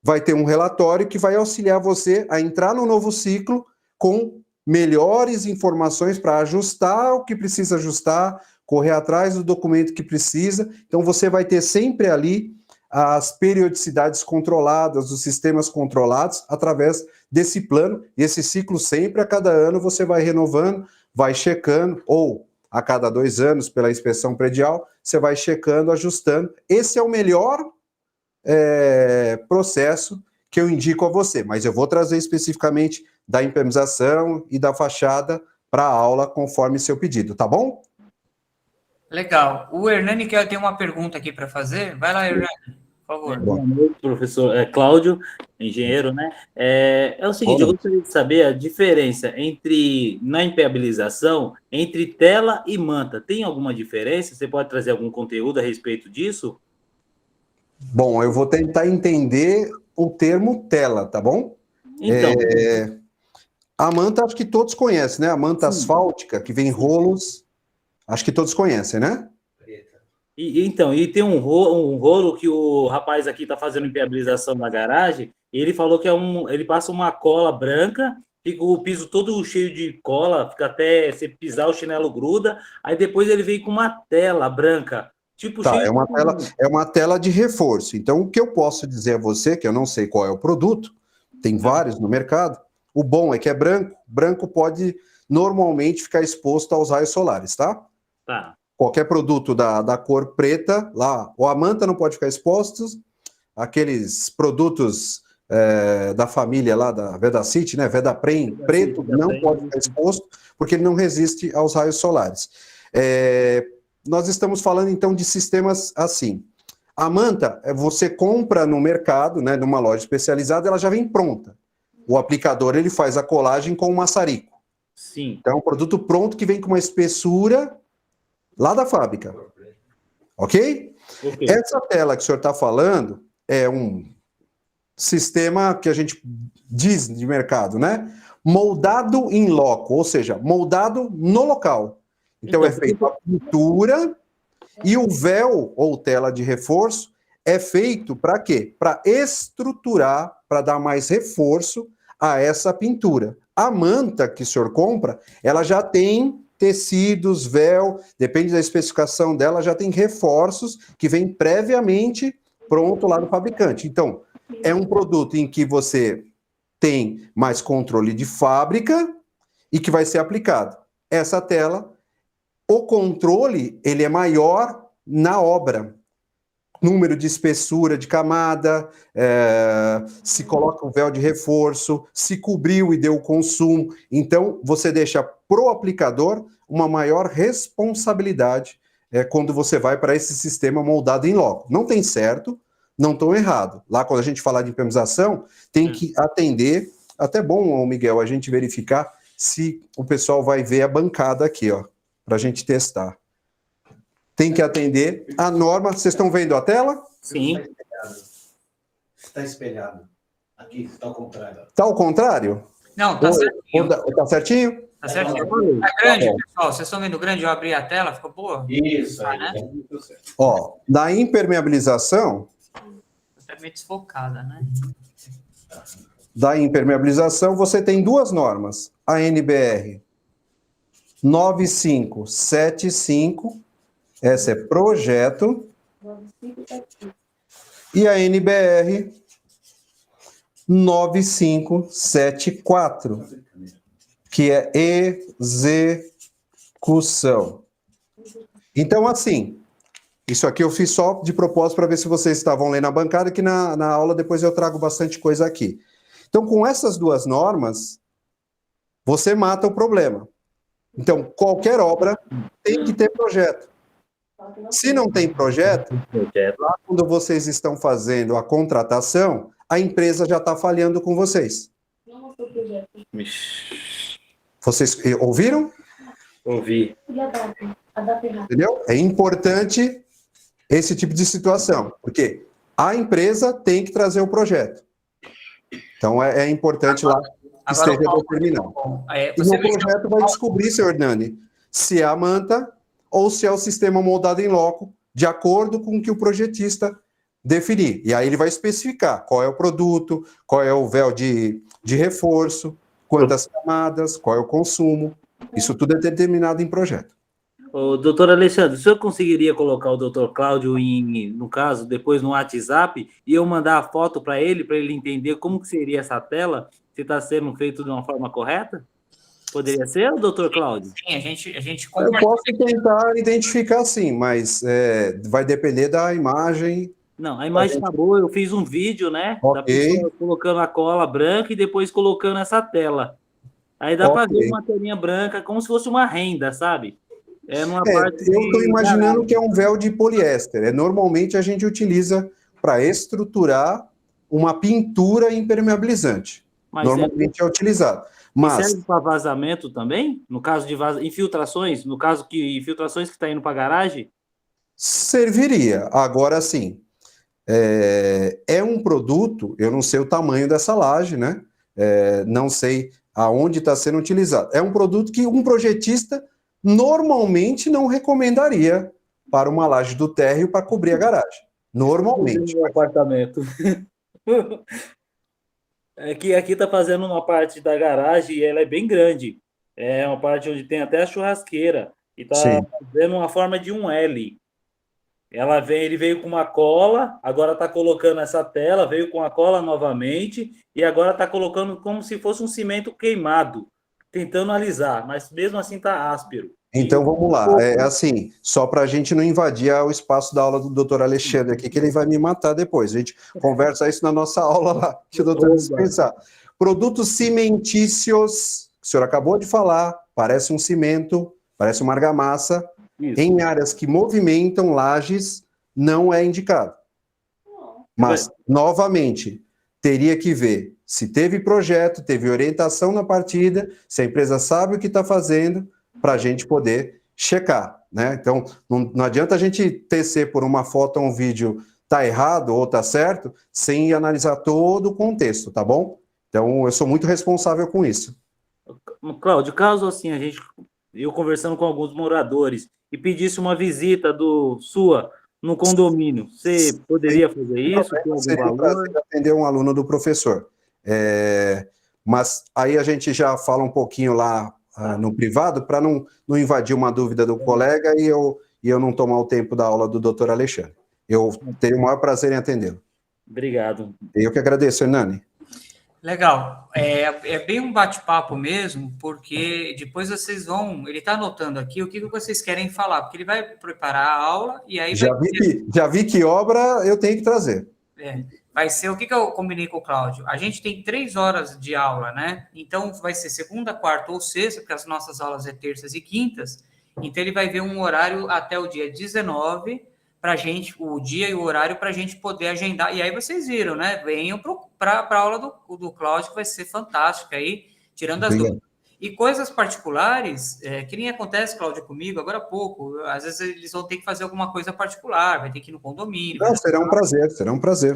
vai ter um relatório que vai auxiliar você a entrar no novo ciclo com melhores informações para ajustar o que precisa ajustar, correr atrás do documento que precisa. Então, você vai ter sempre ali as periodicidades controladas, os sistemas controlados, através desse plano, e esse ciclo sempre, a cada ano, você vai renovando, vai checando, ou a cada 2 anos, pela inspeção predial, você vai checando, ajustando. Esse é o melhor processo que eu indico a você, mas eu vou trazer especificamente da impermeabilização e da fachada para a aula, conforme seu pedido, tá bom? Legal. O Hernani tem uma pergunta aqui para fazer. Vai lá, Hernani, por favor. Boa noite, professor Cláudio, engenheiro, né? É o seguinte, eu gostaria de saber a diferença na impermeabilização, entre tela e manta. Tem alguma diferença? Você pode trazer algum conteúdo a respeito disso? Bom, eu vou tentar entender o termo tela, tá bom? Então, a manta, acho que todos conhecem, né? A manta sim, asfáltica, que vem rolos, acho que todos conhecem, né? E tem um rolo que o rapaz aqui está fazendo impermeabilização na garagem, e ele falou que ele passa uma cola branca, fica o piso todo cheio de cola, fica até você pisar, o chinelo gruda, aí depois ele vem com uma tela branca, tipo Tá, cheio é uma tela de reforço. Então, o que eu posso dizer a você, que eu não sei qual é o produto, tem vários no mercado, o bom é que é branco, branco pode normalmente ficar exposto aos raios solares, tá? Tá. Qualquer produto da cor preta, lá, ou a manta não pode ficar exposto, aqueles produtos da família lá, da Vedacity, né, Vedaprem, preto, não pode ficar exposto, porque ele não resiste aos raios solares. Nós estamos falando, então, de sistemas assim. A manta, você compra no mercado, né, numa loja especializada, ela já vem pronta. O aplicador, ele faz a colagem com o maçarico. Sim. Então, é um produto pronto que vem com uma espessura lá da fábrica. Ok? Essa tela que o senhor está falando é um sistema que a gente diz de mercado, né? Moldado in loco, ou seja, moldado no local. Então é feita a pintura e o véu ou tela de reforço é feito para quê? Para estruturar, para dar mais reforço a essa pintura. A manta que o senhor compra, ela já tem tecidos, véu, depende da especificação dela, já tem reforços que vem previamente pronto lá do fabricante. Então, é um produto em que você tem mais controle de fábrica e que vai ser aplicado. Essa tela, o controle, ele é maior na obra. Número de espessura de camada, se coloca o véu de reforço, se cobriu e deu consumo. Então, você deixa pro aplicador uma maior responsabilidade quando você vai para esse sistema moldado em loco. Não tem certo, não estão errado. Lá, quando a gente falar de impermeabilização, tem que atender. Até bom, Miguel, a gente verificar se o pessoal vai ver a bancada aqui, ó, para a gente testar. Tem que atender a norma. Vocês estão vendo a tela? Sim. Está espelhado. Aqui, está ao contrário. Está ao contrário? Não, tá certinho. Tá certinho? Tá certinho. Tá grande, pessoal. Vocês estão vendo grande? Eu abri a tela, ficou boa? Isso, aí. Né? Ó, na impermeabilização... Tá meio desfocada, né? Da impermeabilização, você tem 2 normas. A NBR 9575, essa é projeto, e a NBR 9574, que é execução. Então, assim, isso aqui eu fiz só de propósito para ver se vocês estavam lendo na bancada, que na aula depois eu trago bastante coisa aqui. Então, com essas 2 normas, você mata o problema. Então, qualquer obra tem que ter projeto. Se não tem projeto, lá quando vocês estão fazendo a contratação, a empresa já está falhando com vocês. Vocês ouviram? Ouvi. Entendeu? É importante esse tipo de situação, porque A empresa tem que trazer o projeto. Então, é importante lá que Agora, esteja determinado. E você no projeto vai descobrir, senhor Hernani, se é a manta ou se é o sistema moldado em loco, de acordo com o que o projetista definir. E aí ele vai especificar qual é o produto, qual é o véu de reforço, quantas camadas, qual é o consumo. Isso tudo é determinado em projeto. Ô, doutor Alexandre, o senhor conseguiria colocar o doutor Cláudio, no caso, depois no WhatsApp, e eu mandar a foto para ele entender como que seria essa tela, se está sendo feito de uma forma correta? Poderia ser, doutor Cláudio? Sim, a gente Eu posso tentar identificar sim, mas vai depender da imagem. Não, a imagem está boa, eu fiz um vídeo, né, da Ok. pessoa colocando a cola branca e depois colocando essa tela. Aí dá para ver uma telinha branca, como se fosse uma renda, sabe? Parte eu estou imaginando que é um véu de poliéster. Normalmente a gente utiliza para estruturar uma pintura impermeabilizante. Normalmente é utilizado. Mas serve para vazamento também? No caso de infiltrações? No caso que infiltrações que está indo para a garagem? Serviria. Agora sim, é um produto, eu não sei o tamanho dessa laje, né? Não sei aonde está sendo utilizado. É um produto que um projetista normalmente não recomendaria para uma laje do térreo para cobrir a garagem. Normalmente. No apartamento. É que aqui está fazendo uma parte da garagem e ela é bem grande. É uma parte onde tem até a churrasqueira. E está fazendo uma forma de um L. Ele veio com uma cola, agora está colocando essa tela, veio com a cola novamente, e agora está colocando como se fosse um cimento queimado, tentando alisar, mas mesmo assim está áspero. Então vamos lá, assim, só para a gente não invadir o espaço da aula do doutor Alexandre aqui, que ele vai me matar depois. A gente conversa isso na nossa aula lá, que o doutor dispensar. Produtos cimentícios, que o senhor acabou de falar, parece um cimento, parece uma argamassa, em áreas que movimentam lajes, não é indicado. Mas, novamente, teria que ver se teve projeto, teve orientação na partida, se a empresa sabe o que está fazendo, para a gente poder checar, né? Então, não adianta a gente tecer por uma foto ou um vídeo tá errado ou tá certo, sem analisar todo o contexto, tá bom? Então, eu sou muito responsável com isso. Cláudio, caso assim, eu conversando com alguns moradores e pedisse uma visita sua no condomínio, você poderia fazer isso? Seria um prazer atender um aluno do professor. Mas aí a gente já fala um pouquinho lá no privado, para não invadir uma dúvida do colega e eu não tomar o tempo da aula do doutor Alexandre. Eu tenho o maior prazer em atendê-lo. Obrigado. Eu que agradeço, Hernani. Legal. É bem um bate-papo mesmo, porque depois vocês vão... Ele está anotando aqui o que vocês querem falar, porque ele vai preparar a aula e aí já vi que obra eu tenho que trazer. Vai ser o que eu combinei com o Cláudio. A gente tem 3 horas de aula, né? Então, vai ser segunda, quarta ou sexta, porque as nossas aulas é terças e quintas. Então, ele vai ver um horário até o dia 19, para a gente, o dia e o horário, para a gente poder agendar. E aí, vocês viram, né? Venham para a aula do Cláudio, que vai ser fantástica aí, tirando as dúvidas. E coisas particulares, que nem acontece, Cláudio, comigo, agora há pouco, às vezes eles vão ter que fazer alguma coisa particular, vai ter que ir no condomínio. Não, será um prazer.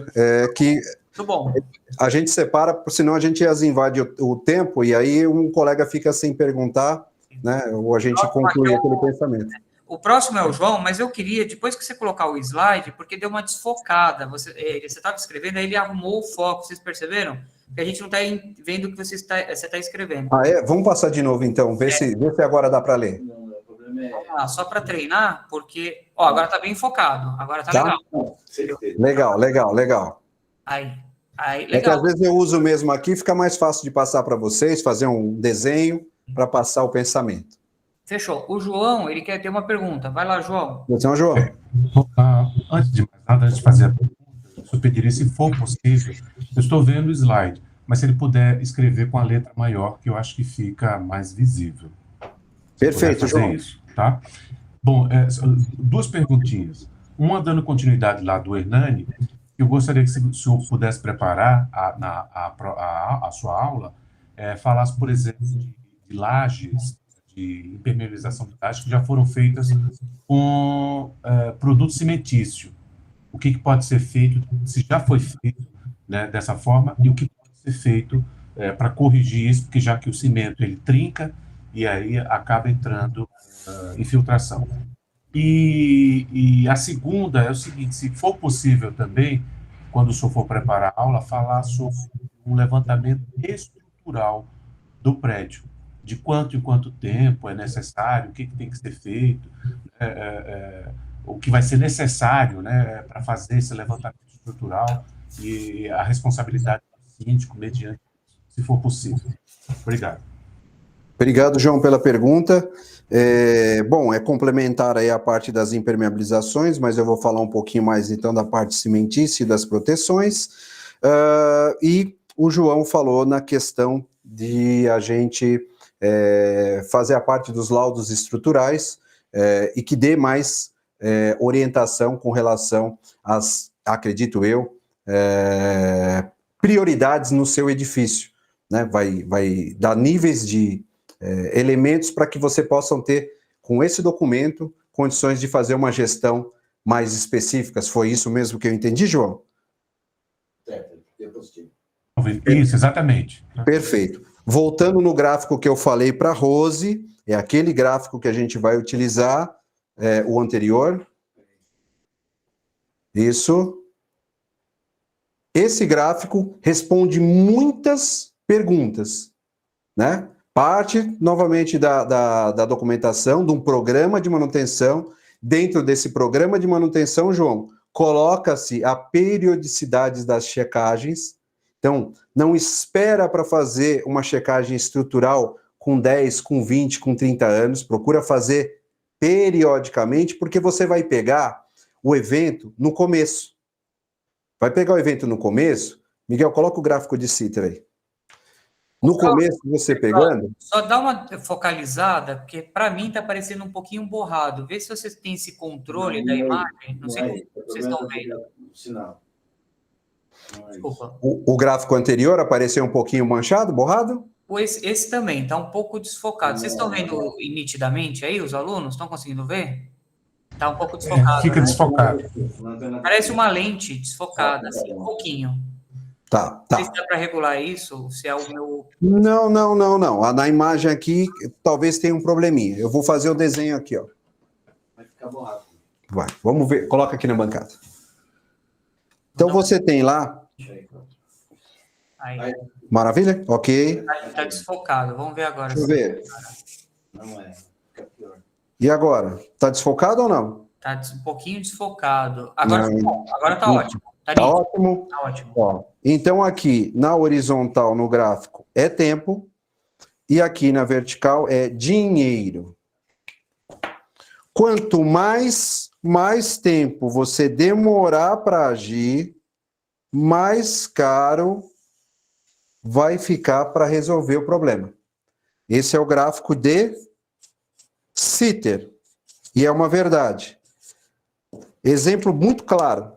Muito bom. A gente separa, senão a gente invade o tempo e aí um colega fica sem perguntar, né? Ou a gente conclui aquele pensamento. O próximo é o João, mas eu queria, depois que você colocar o slide, porque deu uma desfocada, você estava escrevendo, aí ele arrumou o foco, vocês perceberam? Porque a gente não está vendo o que você está escrevendo. Vamos passar de novo, então, ver se agora dá para ler. Vamos lá, só para treinar, porque... agora está bem focado, agora está legal. Legal. Aí, legal. É que às vezes eu uso mesmo aqui, fica mais fácil de passar para vocês, fazer um desenho para passar o pensamento. Fechou. O João, ele quer ter uma pergunta. Vai lá, João. Então, João. Antes de mais nada, antes de fazer a pergunta, eu pediria, se for possível, eu estou vendo o slide, mas se ele puder escrever com a letra maior, que eu acho que fica mais visível. Perfeito, João. Isso, tá? Bom, 2 perguntinhas. Uma dando continuidade lá do Hernani, eu gostaria que o senhor pudesse preparar a sua aula, falasse, por exemplo, de lajes, de impermeabilização de lajes que já foram feitas com produto cimentício. o que pode ser feito, se já foi feito, né, dessa forma, e o que pode ser feito para corrigir isso, porque já que o cimento ele trinca e aí acaba entrando infiltração. E a segunda é o seguinte, se for possível também, quando o senhor for preparar a aula, falar sobre um levantamento estrutural do prédio, de quanto em quanto tempo é necessário, o que tem que ser feito, o que vai ser necessário, né, para fazer esse levantamento estrutural e a responsabilidade do síndico mediante, se for possível. Obrigado. Obrigado, João, pela pergunta. Bom, é complementar aí a parte das impermeabilizações, mas eu vou falar um pouquinho mais, então, da parte cimentícia e das proteções. E o João falou na questão de a gente fazer a parte dos laudos estruturais e que dê mais orientação com relação às, acredito eu, prioridades no seu edifício, né? Vai dar níveis de elementos para que você possam ter, com esse documento, condições de fazer uma gestão mais específicas. Foi isso mesmo que eu entendi, João? Certo, é positivo. Isso, exatamente. Perfeito. Voltando no gráfico que eu falei para a Rose, é aquele gráfico que a gente vai utilizar, o anterior. Isso. Esse gráfico responde muitas perguntas, né? Parte, novamente, da documentação, de um programa de manutenção. Dentro desse programa de manutenção, João, coloca-se a periodicidade das checagens. Então, não espera para fazer uma checagem estrutural com 10, com 20, com 30 anos. Procura fazer periodicamente, porque você vai pegar o evento no começo. Vai pegar o evento no começo. Miguel, coloca o gráfico de Citer aí. No começo, você pegando... Só dá uma focalizada, porque para mim está parecendo um pouquinho borrado. Vê se vocês têm esse controle da imagem. Não sei como vocês estão vendo. Sinal. Desculpa. O gráfico anterior apareceu um pouquinho manchado, borrado? Esse também está um pouco desfocado. Vocês estão vendo nitidamente aí, os alunos? Estão conseguindo ver? Está um pouco desfocado. Fica desfocado. Parece uma lente desfocada, assim, um pouquinho. Tá. Não sei se dá para regular isso, se é o meu... Não. Na imagem aqui, talvez tenha um probleminha. Eu vou fazer o desenho aqui, ó. Vai ficar borrado. Vai, vamos ver. Coloca aqui na bancada. Então, você tem lá... Aí. Maravilha? Ok. Está desfocado. Vamos ver agora. Deixa eu ver. Não é. Fica pior. E agora? Tá desfocado ou não? Está um pouquinho desfocado. Agora está ótimo. Tá ótimo? Tá ótimo. Ó, então, aqui na horizontal, no gráfico, é tempo. E aqui na vertical é dinheiro. Quanto mais tempo você demorar para agir, mais caro vai ficar para resolver o problema. Esse é o gráfico de Citer. E é uma verdade. Exemplo muito claro.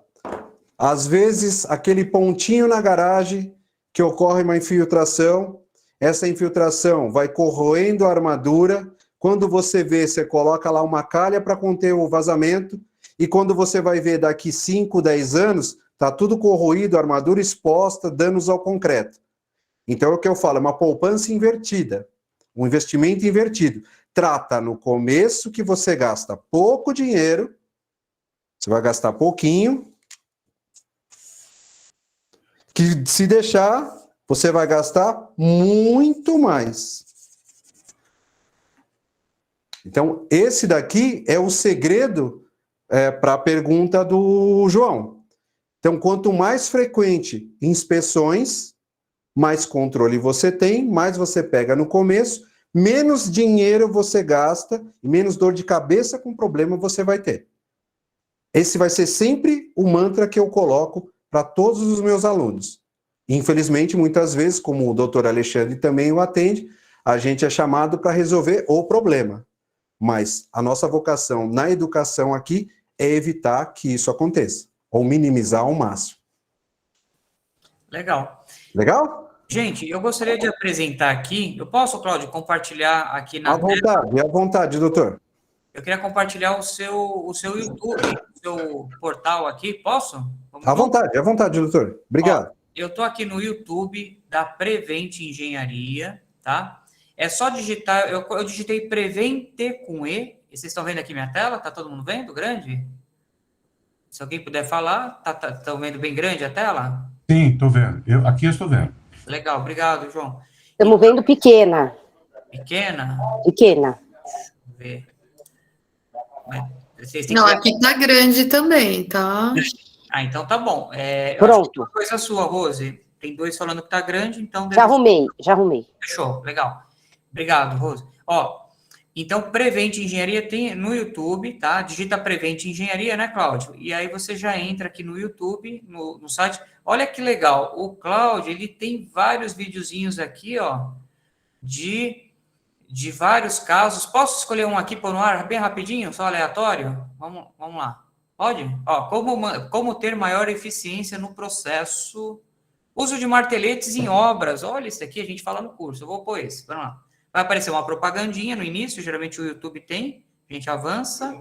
Às vezes, aquele pontinho na garagem que ocorre uma infiltração, essa infiltração vai corroendo a armadura. Quando você vê, você coloca lá uma calha para conter o vazamento, e quando você vai ver daqui 5, 10 anos, está tudo corroído, a armadura exposta, danos ao concreto. Então, é o que eu falo, é uma poupança invertida, um investimento invertido. Trata no começo que você gasta pouco dinheiro, você vai gastar pouquinho, que se deixar, você vai gastar muito mais. Então, esse daqui é o segredo para a pergunta do João. Então, quanto mais frequente inspeções, mais controle você tem, mais você pega no começo, menos dinheiro você gasta e menos dor de cabeça com problema você vai ter. Esse vai ser sempre o mantra que eu coloco para todos os meus alunos. Infelizmente, muitas vezes, como o doutor Alexandre também o atende, a gente é chamado para resolver o problema. Mas a nossa vocação na educação aqui é evitar que isso aconteça, ou minimizar ao máximo. Legal. Legal? Gente, eu gostaria de apresentar aqui, eu posso, Cláudio, compartilhar aqui na tela? À vontade, doutor. Eu queria compartilhar o seu YouTube, o seu portal aqui, posso? À vontade, doutor. Obrigado. Ó, eu estou aqui no YouTube da Prevent Engenharia, tá? É só digitar, eu digitei Prevente com E. E vocês estão vendo aqui minha tela? Tá todo mundo vendo? Grande? Se alguém puder falar, estão vendo bem grande a tela? Sim, estou vendo. Aqui eu estou vendo. Legal, obrigado, João. Estamos vendo pequena. Pequena? Pequena. Deixa eu ver. Não, aqui tá grande também, tá? Ah, então tá bom. Pronto. Uma coisa sua, Rose. Tem 2 falando que tá grande, então... Já arrumei. Fechou, legal. Obrigado, Rose. Ó, então, Prevent Engenharia tem no YouTube, tá? Digita Prevent Engenharia, né, Cláudio? E aí você já entra aqui no YouTube, no site. Olha que legal. O Cláudio, ele tem vários videozinhos aqui, ó, de vários casos. Posso escolher um aqui por no ar bem rapidinho, só aleatório? Vamos lá. Pode? Ó, como ter maior eficiência no processo. Uso de marteletes em obras. Olha, isso aqui a gente fala no curso. Eu vou pôr esse. Vamos lá. Vai aparecer uma propagandinha no início, geralmente o YouTube tem. A gente avança.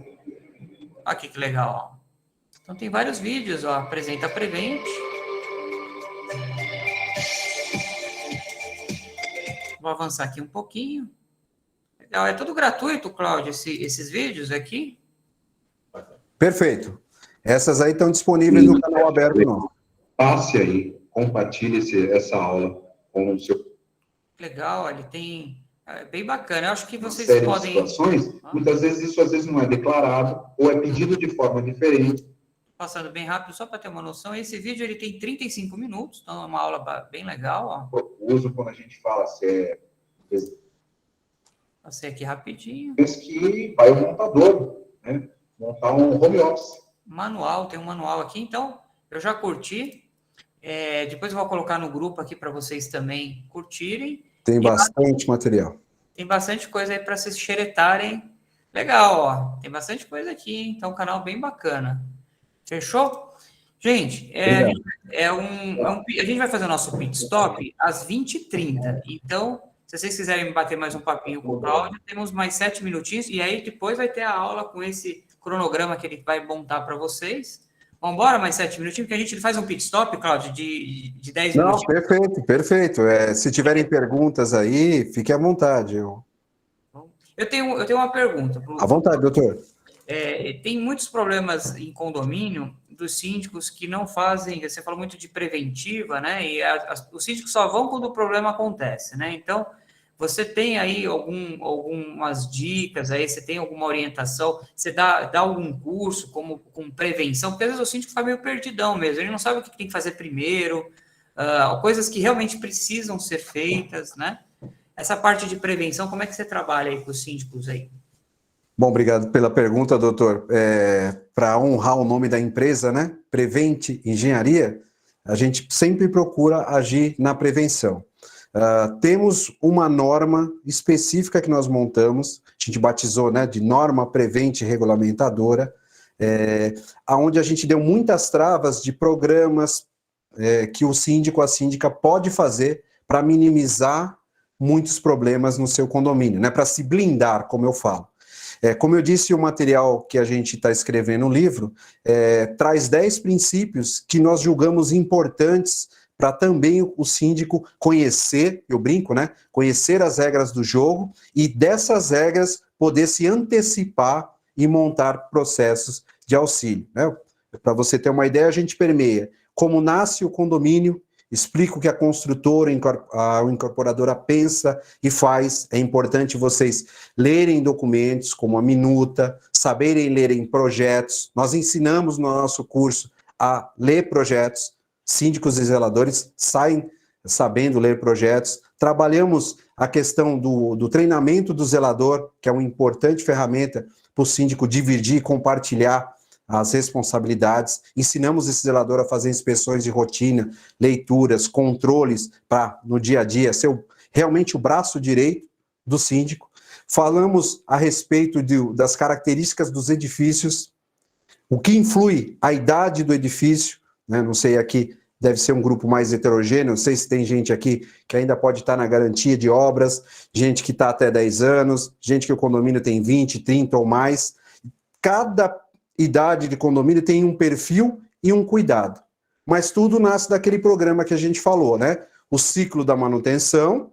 Aqui que legal, ó. Então tem vários vídeos, ó. Apresenta Prevent. Vou avançar aqui um pouquinho. Legal, é tudo gratuito, Cláudio, esses vídeos aqui? Perfeito. Essas aí estão disponíveis no canal aberto, não. Passe aí, compartilhe essa aula com o seu... Legal, ele tem... É bem bacana, eu acho que vocês série podem... de situações, muitas vezes isso não é declarado ou é pedido de forma diferente. Passando bem rápido, só para ter uma noção, esse vídeo ele tem 35 minutos, então é uma aula bem legal, ó. O uso, quando a gente fala Passei aqui rapidinho. que vai o montador, né? Montar um home office. Manual, tem um manual aqui, então eu já curti. Depois eu vou colocar no grupo aqui para vocês também curtirem. Tem bastante material. Tem bastante coisa aí para vocês xeretarem. Legal, ó. Tem bastante coisa aqui, então um canal bem bacana. Fechou? Gente, a gente vai fazer o nosso pit stop às 20h30. Então, se vocês quiserem bater mais um papinho com o Cláudio, temos mais 7 minutinhos, e aí depois vai ter a aula com esse cronograma que ele vai montar para vocês. Vamos embora mais 7 minutinhos, porque a gente faz um pit stop, Cláudio, de 10 minutos. Não, perfeito. Se tiverem perguntas aí, fique à vontade. Eu tenho uma pergunta. À vontade, doutor. Tem muitos problemas em condomínio dos síndicos que não fazem, você falou muito de preventiva, né? E os síndicos só vão quando o problema acontece, né? Então, você tem aí algumas dicas aí, você tem alguma orientação, você dá algum curso com prevenção, porque às vezes o síndico fica meio perdidão mesmo, ele não sabe o que tem que fazer primeiro, coisas que realmente precisam ser feitas, né? Essa parte de prevenção, como é que você trabalha aí com os síndicos aí? Bom, obrigado pela pergunta, doutor. Para honrar o nome da empresa, né? Prevent Engenharia, a gente sempre procura agir na prevenção. Temos uma norma específica que nós montamos, a gente batizou, né, de norma Prevent regulamentadora, onde a gente deu muitas travas de programas que o síndico, a síndica pode fazer para minimizar muitos problemas no seu condomínio, né, para se blindar, como eu falo. Como eu disse, o material que a gente está escrevendo no livro traz 10 princípios que nós julgamos importantes para também o síndico conhecer, eu brinco, né? Conhecer as regras do jogo e dessas regras poder se antecipar e montar processos de auxílio, né? Para você ter uma ideia, a gente permeia como nasce o condomínio, explica o que a construtora, a incorporadora pensa e faz. É importante vocês lerem documentos como a minuta, saberem lerem projetos. Nós ensinamos no nosso curso a ler projetos. Síndicos e zeladores saem sabendo ler projetos. Trabalhamos a questão do treinamento do zelador, que é uma importante ferramenta para o síndico dividir e compartilhar as responsabilidades. Ensinamos esse zelador a fazer inspeções de rotina, leituras, controles, para, no dia a dia, ser realmente o braço direito do síndico. Falamos a respeito das características dos edifícios, o que influi a idade do edifício, né? Não sei aqui deve ser um grupo mais heterogêneo, não sei se tem gente aqui que ainda pode estar na garantia de obras, gente que está até 10 anos, gente que o condomínio tem 20, 30 ou mais. Cada idade de condomínio tem um perfil e um cuidado. Mas tudo nasce daquele programa que a gente falou, né? O ciclo da manutenção,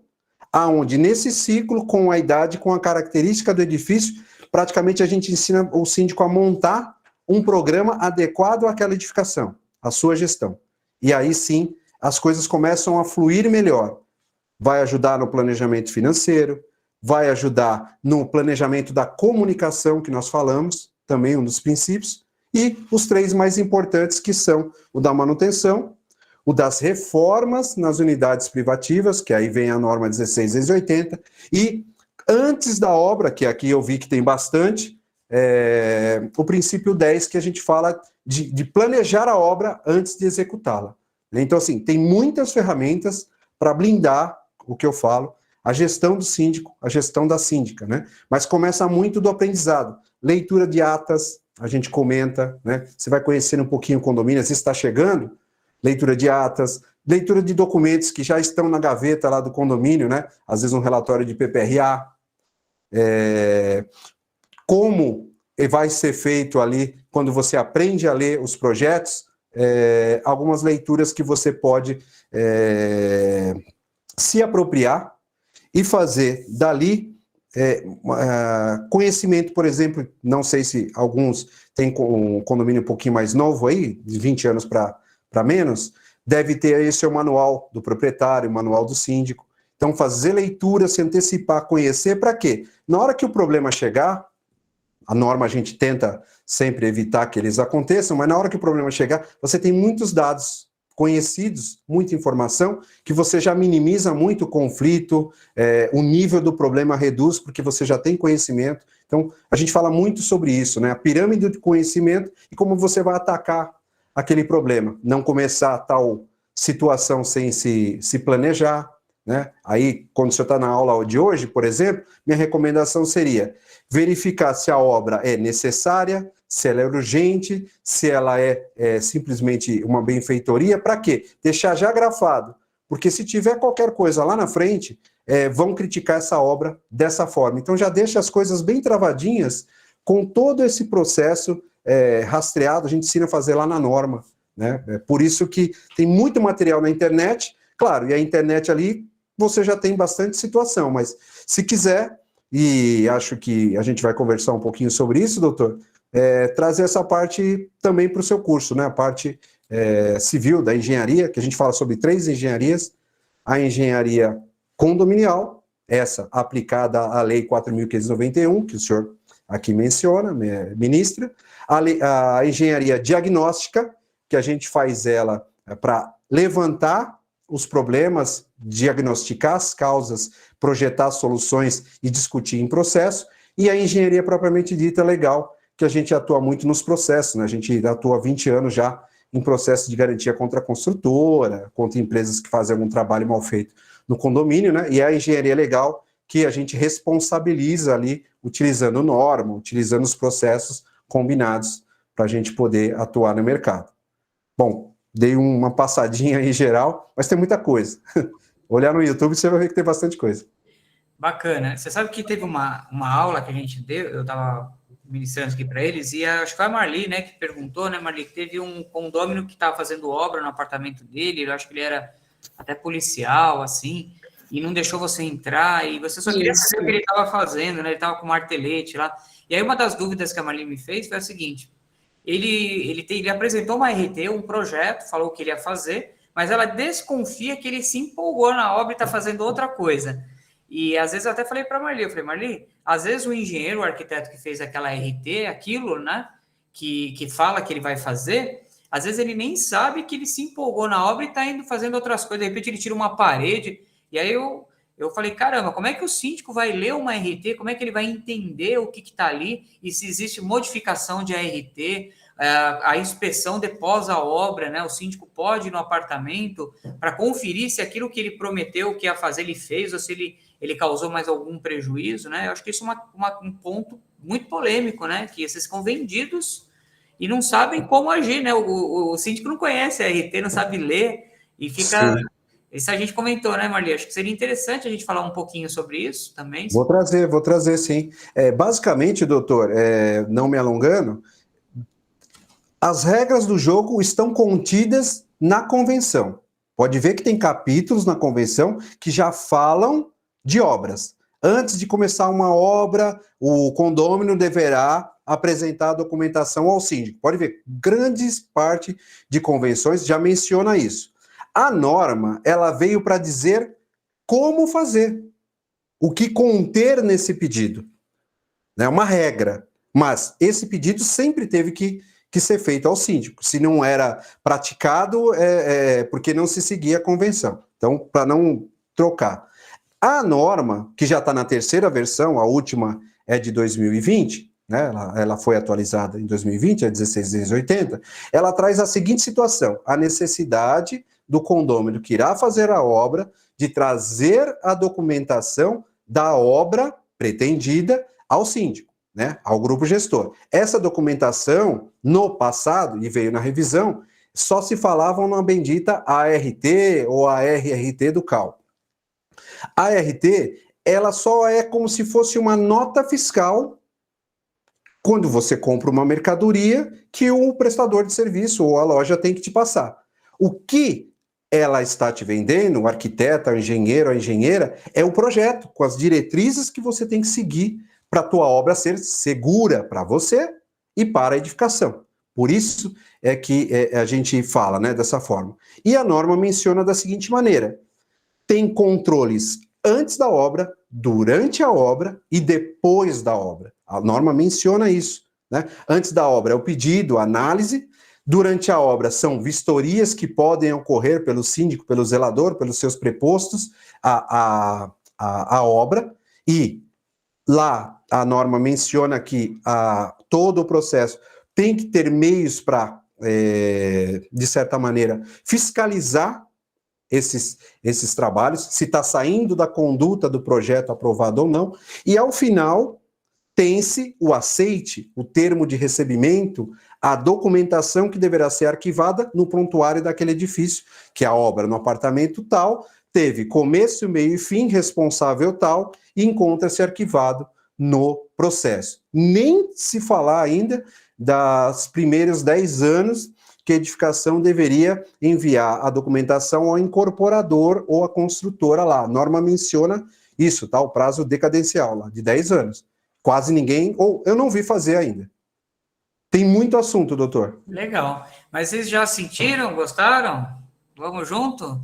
aonde nesse ciclo, com a idade, com a característica do edifício, praticamente a gente ensina o síndico a montar um programa adequado àquela edificação, à sua gestão. E aí sim, as coisas começam a fluir melhor. Vai ajudar no planejamento financeiro, vai ajudar no planejamento da comunicação que nós falamos, também um dos princípios, e os 3 mais importantes, que são o da manutenção, o das reformas nas unidades privativas, que aí vem a norma 16/80, e antes da obra, que aqui eu vi que tem bastante, o princípio 10, que a gente fala de planejar a obra antes de executá-la. Então, assim, tem muitas ferramentas para blindar o que eu falo, a gestão do síndico, a gestão da síndica, né? Mas começa muito do aprendizado. Leitura de atas, a gente comenta, né? Você vai conhecendo um pouquinho o condomínio, às vezes está chegando, leitura de atas, leitura de documentos que já estão na gaveta lá do condomínio, né? Às vezes um relatório de PPRA, como vai ser feito ali, quando você aprende a ler os projetos, algumas leituras que você pode se apropriar e fazer dali conhecimento, por exemplo, não sei se alguns têm um condomínio um pouquinho mais novo aí, de 20 anos para menos, deve ter aí seu manual do proprietário, manual do síndico. Então, fazer leitura, se antecipar, conhecer, para quê? Na hora que o problema chegar, a norma a gente tenta sempre evitar que eles aconteçam, mas na hora que o problema chegar, você tem muitos dados conhecidos, muita informação, que você já minimiza muito o conflito, o nível do problema reduz, porque você já tem conhecimento. Então, a gente fala muito sobre isso, né? A pirâmide de conhecimento e como você vai atacar aquele problema. Não começar tal situação sem se planejar, né? Aí, quando você está na aula de hoje, por exemplo, minha recomendação seria verificar se a obra é necessária, se ela é urgente, se ela é simplesmente uma benfeitoria, para quê? Deixar já grafado, porque se tiver qualquer coisa lá na frente, vão criticar essa obra dessa forma. Então já deixa as coisas bem travadinhas, com todo esse processo rastreado, a gente ensina a fazer lá na norma, né? Por isso que tem muito material na internet, claro, e a internet ali, você já tem bastante situação, mas se quiser, e acho que a gente vai conversar um pouquinho sobre isso, doutor, trazer essa parte também para o seu curso, né? A parte civil da engenharia, que a gente fala sobre 3 engenharias, a engenharia condominial, essa aplicada à Lei 4.591, que o senhor aqui menciona, ministra, a engenharia diagnóstica, que a gente faz ela para levantar os problemas, diagnosticar as causas, projetar soluções e discutir em processo, e a engenharia propriamente dita legal, que a gente atua muito nos processos, né? A gente atua há 20 anos já em processo de garantia contra a construtora, contra empresas que fazem algum trabalho mal feito no condomínio, né? E é a engenharia legal que a gente responsabiliza ali, utilizando norma, utilizando os processos combinados para a gente poder atuar no mercado. Bom, dei uma passadinha em geral, mas tem muita coisa. Olhar no YouTube, você vai ver que tem bastante coisa. Bacana. Você sabe que teve uma aula que a gente deu, eu estava ministrando aqui para eles, e acho que foi a Marli, né, que perguntou, né, Marli, que teve um condômino que estava fazendo obra no apartamento dele, eu acho que ele era até policial, assim, e não deixou você entrar, e você só queria saber o que ele estava fazendo, né, ele estava com martelete lá. E aí uma das dúvidas que a Marli me fez foi a seguinte: ele apresentou uma RT, um projeto, falou o que ele ia fazer, mas ela desconfia que ele se empolgou na obra e está fazendo outra coisa. E às vezes eu até falei para a Marli, eu falei, Marli, às vezes o engenheiro, o arquiteto que fez aquela RT, aquilo, né, que fala que ele vai fazer, às vezes ele nem sabe que ele se empolgou na obra e está indo fazendo outras coisas, de repente ele tira uma parede, e aí eu falei, caramba, como é que o síndico vai ler uma RT, como é que ele vai entender o que está ali, e se existe modificação de ART, a inspeção depois a obra, né? O síndico pode ir no apartamento para conferir se aquilo que ele prometeu que ia fazer ele fez, ou se ele causou mais algum prejuízo, né? Eu acho que isso é um ponto muito polêmico, né? Que esses ficam vendidos e não sabem como agir, né? O síndico não conhece a RT, não sabe ler, e fica... Sim. Isso a gente comentou, né, Marli? Acho que seria interessante a gente falar um pouquinho sobre isso também. Vou trazer sim. Basicamente, doutor, não me alongando, as regras do jogo estão contidas na convenção. Pode ver que tem capítulos na convenção que já falam de obras. Antes de começar uma obra, o condômino deverá apresentar a documentação ao síndico. Pode ver, grandes parte de convenções já menciona isso. A norma, ela veio para dizer como fazer, o que conter nesse pedido. É uma regra, mas esse pedido sempre teve que ser feito ao síndico. Se não era praticado, porque não se seguia a convenção. Então, para não trocar. A norma, que já está na terceira versão, a última é de 2020, né? Ela foi atualizada em 2020, é 16.680, ela traz a seguinte situação: a necessidade do condômino que irá fazer a obra de trazer a documentação da obra pretendida ao síndico, né, ao grupo gestor. Essa documentação, no passado, e veio na revisão, só se falava na bendita ART ou ARRT do CAL. A ART, ela só é como se fosse uma nota fiscal quando você compra uma mercadoria que o prestador de serviço ou a loja tem que te passar. O que ela está te vendendo, o arquiteto, o engenheiro, a engenheira, é o projeto, com as diretrizes que você tem que seguir para a tua obra ser segura para você e para a edificação. Por isso é que a gente fala, né, dessa forma. E a norma menciona da seguinte maneira: tem controles antes da obra, durante a obra e depois da obra. A norma menciona isso, né? Antes da obra é o pedido, a análise. Durante a obra são vistorias que podem ocorrer pelo síndico, pelo zelador, pelos seus prepostos à obra. E lá a norma menciona que todo o processo tem que ter meios para, de certa maneira, fiscalizar esses trabalhos, se está saindo da conduta do projeto aprovado ou não. E ao final tem-se o aceite, o termo de recebimento, a documentação que deverá ser arquivada no prontuário daquele edifício, que a obra no apartamento tal teve começo, meio e fim, responsável tal, e encontra-se arquivado no processo. Nem se falar ainda das primeiros 10 anos que a edificação deveria enviar a documentação ao incorporador ou à construtora lá. A norma menciona isso, tá? O prazo decadencial lá, de 10 anos. Quase ninguém, ou eu não vi fazer ainda. Tem muito assunto, doutor. Legal. Mas vocês já sentiram? Gostaram? Vamos junto?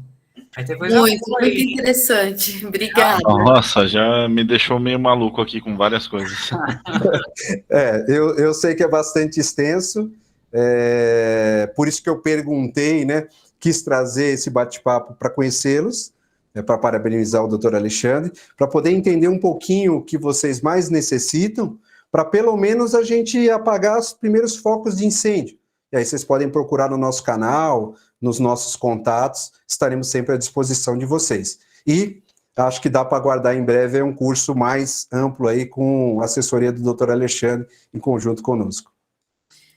Aí depois Muito interessante. Obrigada. Nossa, já me deixou meio maluco aqui com várias coisas. Eu sei que é bastante extenso, por isso que eu perguntei, né? Quis trazer esse bate-papo para conhecê-los, para parabenizar o doutor Alexandre, para poder entender um pouquinho o que vocês mais necessitam, para pelo menos a gente apagar os primeiros focos de incêndio. E aí vocês podem procurar no nosso canal, nos nossos contatos, estaremos sempre à disposição de vocês. E acho que dá para aguardar em breve um curso mais amplo aí com a assessoria do doutor Alexandre em conjunto conosco.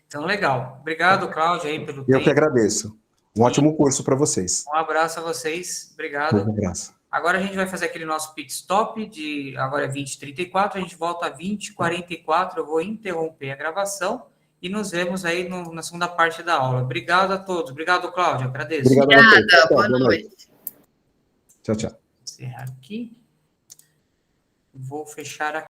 Então, legal. Obrigado, Cláudio, aí pelo tempo. Eu que agradeço. Um ótimo curso para vocês. Um abraço a vocês. Obrigado. Um abraço. Agora a gente vai fazer aquele nosso pit stop, agora é 20h34, a gente volta a 20h44, eu vou interromper a gravação e nos vemos aí na segunda parte da aula. Obrigado a todos. Obrigado, Cláudio. Agradeço. Obrigada. Boa noite. Tchau, tchau. Vou encerrar aqui. Vou fechar aqui.